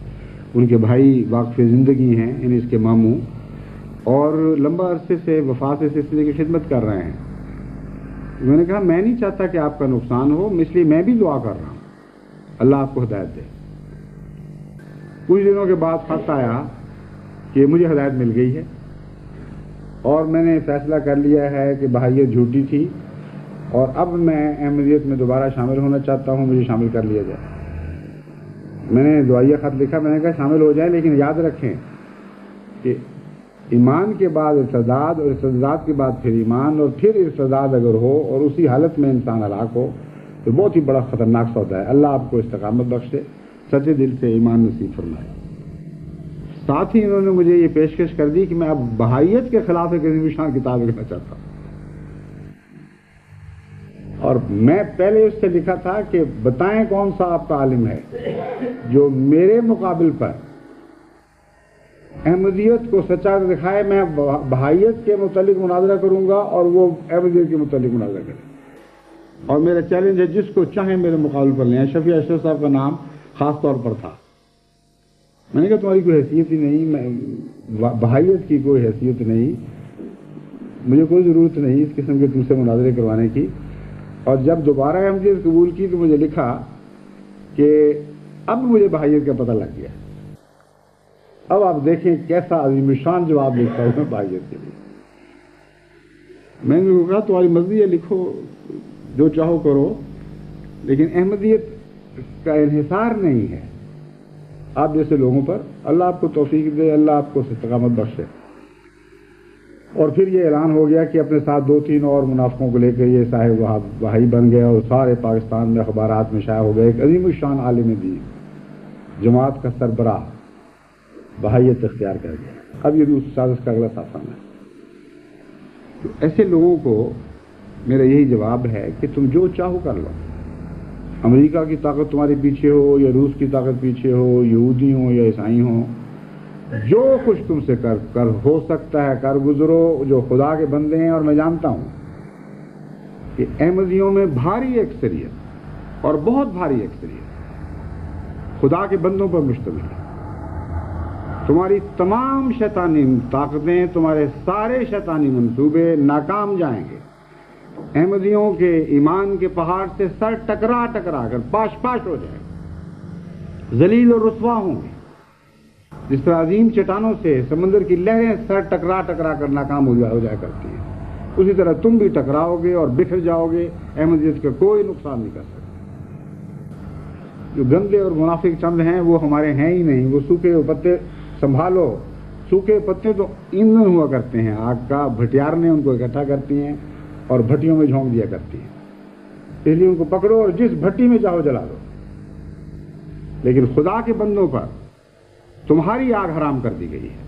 ان کے بھائی واقف زندگی ہیں, یعنی اس کے ماموں, اور لمبا عرصے سے وفات سے سلسلے کی خدمت کر رہے ہیں. میں نے کہا میں نہیں چاہتا کہ آپ کا نقصان ہو, اس لیے میں بھی دعا کر رہا ہوں, اللہ آپ کو ہدایت دے. کچھ دنوں کے بعد خط آیا کہ مجھے ہدایت مل گئی ہے اور میں نے فیصلہ کر لیا ہے کہ بہائیت جھوٹی تھی اور اب میں احمدیت میں دوبارہ شامل ہونا چاہتا ہوں, مجھے شامل کر لیا جائے. میں نے دعائیہ خط لکھا, میں نے کہا شامل ہو جائیں, لیکن یاد رکھیں کہ ایمان کے بعد ارتداد اور ارتداد کے بعد پھر ایمان اور پھر ارتداد اگر ہو اور اسی حالت میں انسان ہلاک ہو تو بہت ہی بڑا خطرناک سودا ہے. اللہ آپ کو استقامت بخشے, سچے دل سے ایمان نصیب فرمائے. ساتھ ہی انہوں نے مجھے یہ پیشکش کر دی کہ میں اب بہائیت کے خلاف ایک عظیم الشان کتاب لکھنا چاہتا ہوں, اور میں پہلے اس سے لکھا تھا کہ بتائیں کون سا آپ کا عالم ہے جو میرے مقابل پر احمدیت کو سچا دکھائے. میں بہائیت کے متعلق مناظرہ کروں گا اور وہ احمدیت کے متعلق مناظرہ کرے, اور میرا چیلنج ہے جس کو چاہیں میرے مقابل پر لیں. شفیع اشرف صاحب کا نام خاص طور پر تھا. میں نے کہا تمہاری کوئی حیثیت ہی نہیں، میں بہائیت کی کوئی حیثیت نہیں، مجھے کوئی ضرورت نہیں اس قسم کے تم سے مناظرے کروانے کی. اور جب دوبارہ احمدیت قبول کی تو مجھے لکھا کہ اب مجھے بہائیت کا پتہ لگ گیا. اب آپ دیکھیں کیسا عظیم شان جواب لکھتا ہوں میں بہائیت کے لیے. میں نے کہا تمہاری مرضی ہے، لکھو جو چاہو کرو، لیکن احمدیت کا انحصار نہیں ہے آپ جیسے لوگوں پر. اللہ آپ کو توفیق دے، اللہ آپ کو استقامت بخشے. اور پھر یہ اعلان ہو گیا کہ اپنے ساتھ 2-3 اور منافقوں کو لے کر یہ صاحب بہائی بن گیا اور سارے پاکستان میں اخبارات میں شائع ہو گئے. ایک عظیم الشان عالم دین جماعت کا سربراہ بہائیت اختیار کر گیا. اب یہ اس سازش کا اگلا صافہ ہے. تو ایسے لوگوں کو میرا یہی جواب ہے کہ تم جو چاہو کر لو. امریکہ کی طاقت تمہارے پیچھے ہو یا روس کی طاقت پیچھے ہو، یہودی ہوں یا عیسائی ہوں، جو کچھ تم سے کر ہو سکتا ہے کر گزرو. جو خدا کے بندے ہیں، اور میں جانتا ہوں کہ احمدیوں میں بھاری اکثریت اور بہت بھاری اکثریت خدا کے بندوں پر مشتمل ہے. تمہاری تمام شیطانی طاقتیں، تمہارے سارے شیطانی منصوبے ناکام جائیں گے. احمدیوں کے ایمان کے پہاڑ سے سر ٹکرا ٹکرا کر پاش پاش ہو جائے گا، ذلیل اور رسوا ہوں گے. جس طرح عظیم چٹانوں سے سمندر کی لہریں سر ٹکرا ٹکرا کر ناکام ہو جایا کرتی ہیں، اسی طرح تم بھی ٹکراؤ گے اور بکھر جاؤ گے. احمدیت کا کوئی نقصان نہیں کر سکتا. جو گندے اور منافق چند ہیں وہ ہمارے ہیں ہی نہیں. وہ سوکھے پتے سنبھالو. سوکھے پتے تو ایندھن ہوا کرتے ہیں آگ کا. بھٹیارنے ان کو اکٹھا کرتی ہیں اور بھٹیوں میں جھونک دیا کرتی ہیں. اس لیے ان کو پکڑو اور جس بھٹی میں چاہو جلا دو. لیکن خدا کے بندوں پر تمہاری آگ حرام کر دی گئی ہے.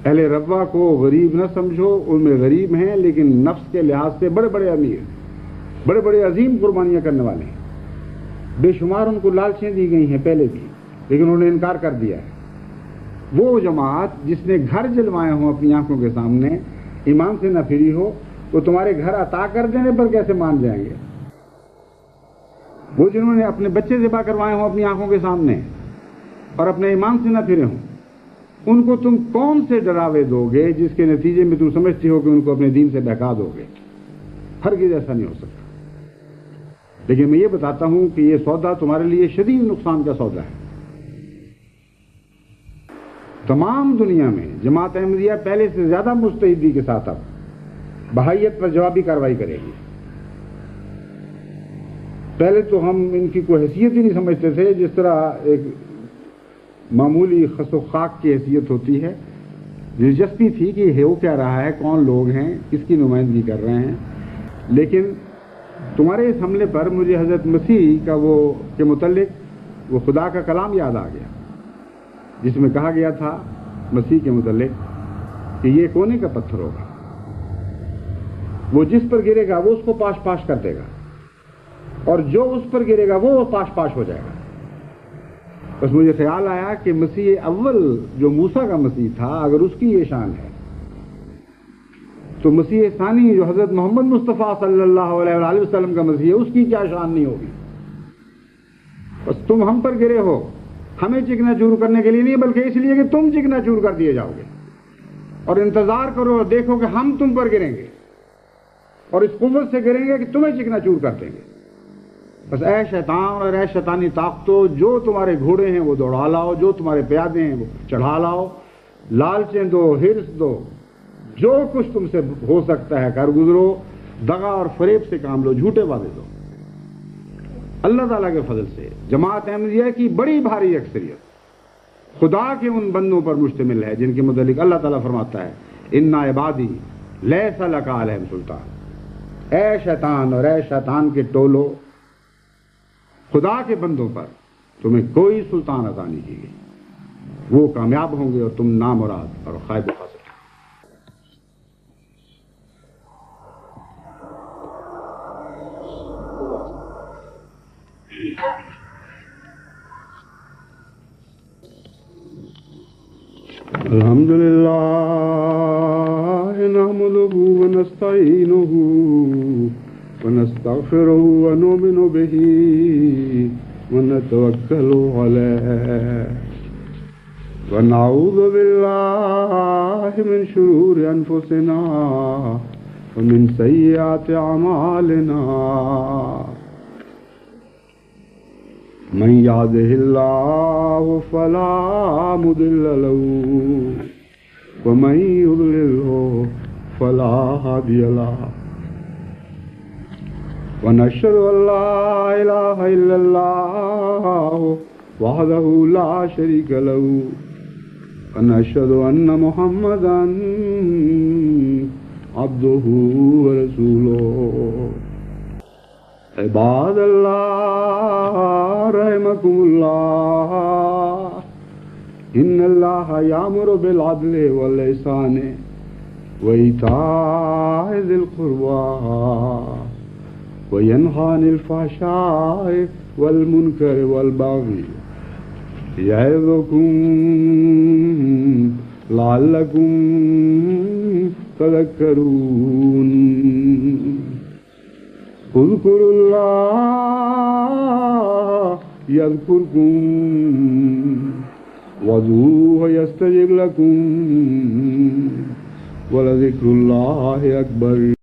اہل ربوہ کو غریب نہ سمجھو، ان میں غریب ہیں لیکن نفس کے لحاظ سے بڑے بڑے امیر، بڑے بڑے عظیم قربانیاں کرنے والے ہیں. بے شمار ان کو لالچیں دی گئی ہیں پہلے بھی، لیکن انہوں نے انکار کر دیا ہے. وہ جماعت جس نے گھر جلوائے ہوں اپنی آنکھوں کے سامنے، ایمان سے نہ پھری ہو، وہ تمہارے گھر عطا کر دینے پر کیسے مان جائیں گے؟ وہ جنہوں نے اپنے بچے ذبح کروائے ہوں اپنی آنکھوں کے سامنے اور اپنے ایمان سے نہ پھرے ہوں، ان کو تم کون سے ڈراوے دو گے جس کے نتیجے میں تم سمجھتے ہو کہ ان کو اپنے دین سے بہکا دو گے؟ ہرگز ایسا نہیں ہو سکتا. لیکن میں یہ بتاتا ہوں کہ یہ سودا تمہارے لیے شدید نقصان کا سودا ہے. تمام دنیا میں جماعت احمدیہ پہلے سے زیادہ مستعدی کے ساتھ اب بہائیت پر جوابی کارروائی کرے گی. پہلے تو ہم ان کی کوئی حیثیت ہی نہیں سمجھتے تھے، جس طرح ایک معمولی خس و خاک کی حیثیت ہوتی ہے. دلچسپی تھی کہ یہ ہو کیا رہا ہے، کون لوگ ہیں، کس کی نمائندگی کر رہے ہیں. لیکن تمہارے اس حملے پر مجھے حضرت مسیح کا کے متعلق وہ خدا کا کلام یاد آ گیا، جس میں کہا گیا تھا مسیح کے متعلق کہ یہ کونے کا پتھر ہوگا، وہ جس پر گرے گا وہ اس کو پاش پاش کر دے گا، اور جو اس پر گرے گا وہ پاش پاش ہو جائے گا. بس مجھے خیال آیا کہ مسیح اول جو موسیٰ کا مسیح تھا، اگر اس کی یہ شان ہے تو مسیح ثانی جو حضرت محمد مصطفیٰ صلی اللہ علیہ وآلہ وسلم کا مسیح ہے، اس کی کیا شان نہیں ہوگی. بس تم ہم پر گرے ہو ہمیں چکنا چور کرنے کے لیے نہیں، بلکہ اس لیے کہ تم چکنا چور کر دیے جاؤ گے. اور انتظار کرو اور دیکھو کہ ہم تم پر گریں گے، اور اس قوت سے گریں گے کہ تمہیں چکنا چور کر دیں گے. بس اے شیطان اور اے شیطانی طاقتوں، جو تمہارے گھوڑے ہیں وہ دوڑا لاؤ، جو تمہارے پیادے ہیں وہ چڑھا لاؤ، لالچیں دو، ہرس دو، جو کچھ تم سے ہو سکتا ہے کر گزرو. دغا اور فریب سے کام لو، جھوٹے وعدے دو. اللہ تعالیٰ کے فضل سے جماعت احمدیہ کی بڑی بھاری اکثریت خدا کے ان بندوں پر مشتمل ہے جن کے متعلق اللہ تعالیٰ فرماتا ہے ان عبادی لیس لک علیہم سلطان. اے شیطان اور اے شیطان کے ٹولو، خدا کے بندوں پر تمہیں کوئی سلطان عطا نہیں کی گئی. وہ کامیاب ہوں گے اور تم نامراد اور خائب خاسر. الحمدللہ نحمدہ ونستعینہ ونستغفرہ ونؤمن بہ ونتوکل علیہ ونعوذ بالله من شرور أنفسنا ومن سيئات أعمالنا من يهده الله فلا مضل له ومن يضلله فلا هادي له ونشهد أن لا إله إلا الله وحده لا شريك له ونشهد أن محمدا عبده ورسوله عباد الله رحمكم الله إن الله يأمر بالعدل والإحسان وإيتاء ذي القربى وينهى عن الفحشاء والمنكر والبغي يعظكم لعلكم تذكرون اذكروا الله يذكركم وادعوه يستجب لكم ولذكر الله أكبر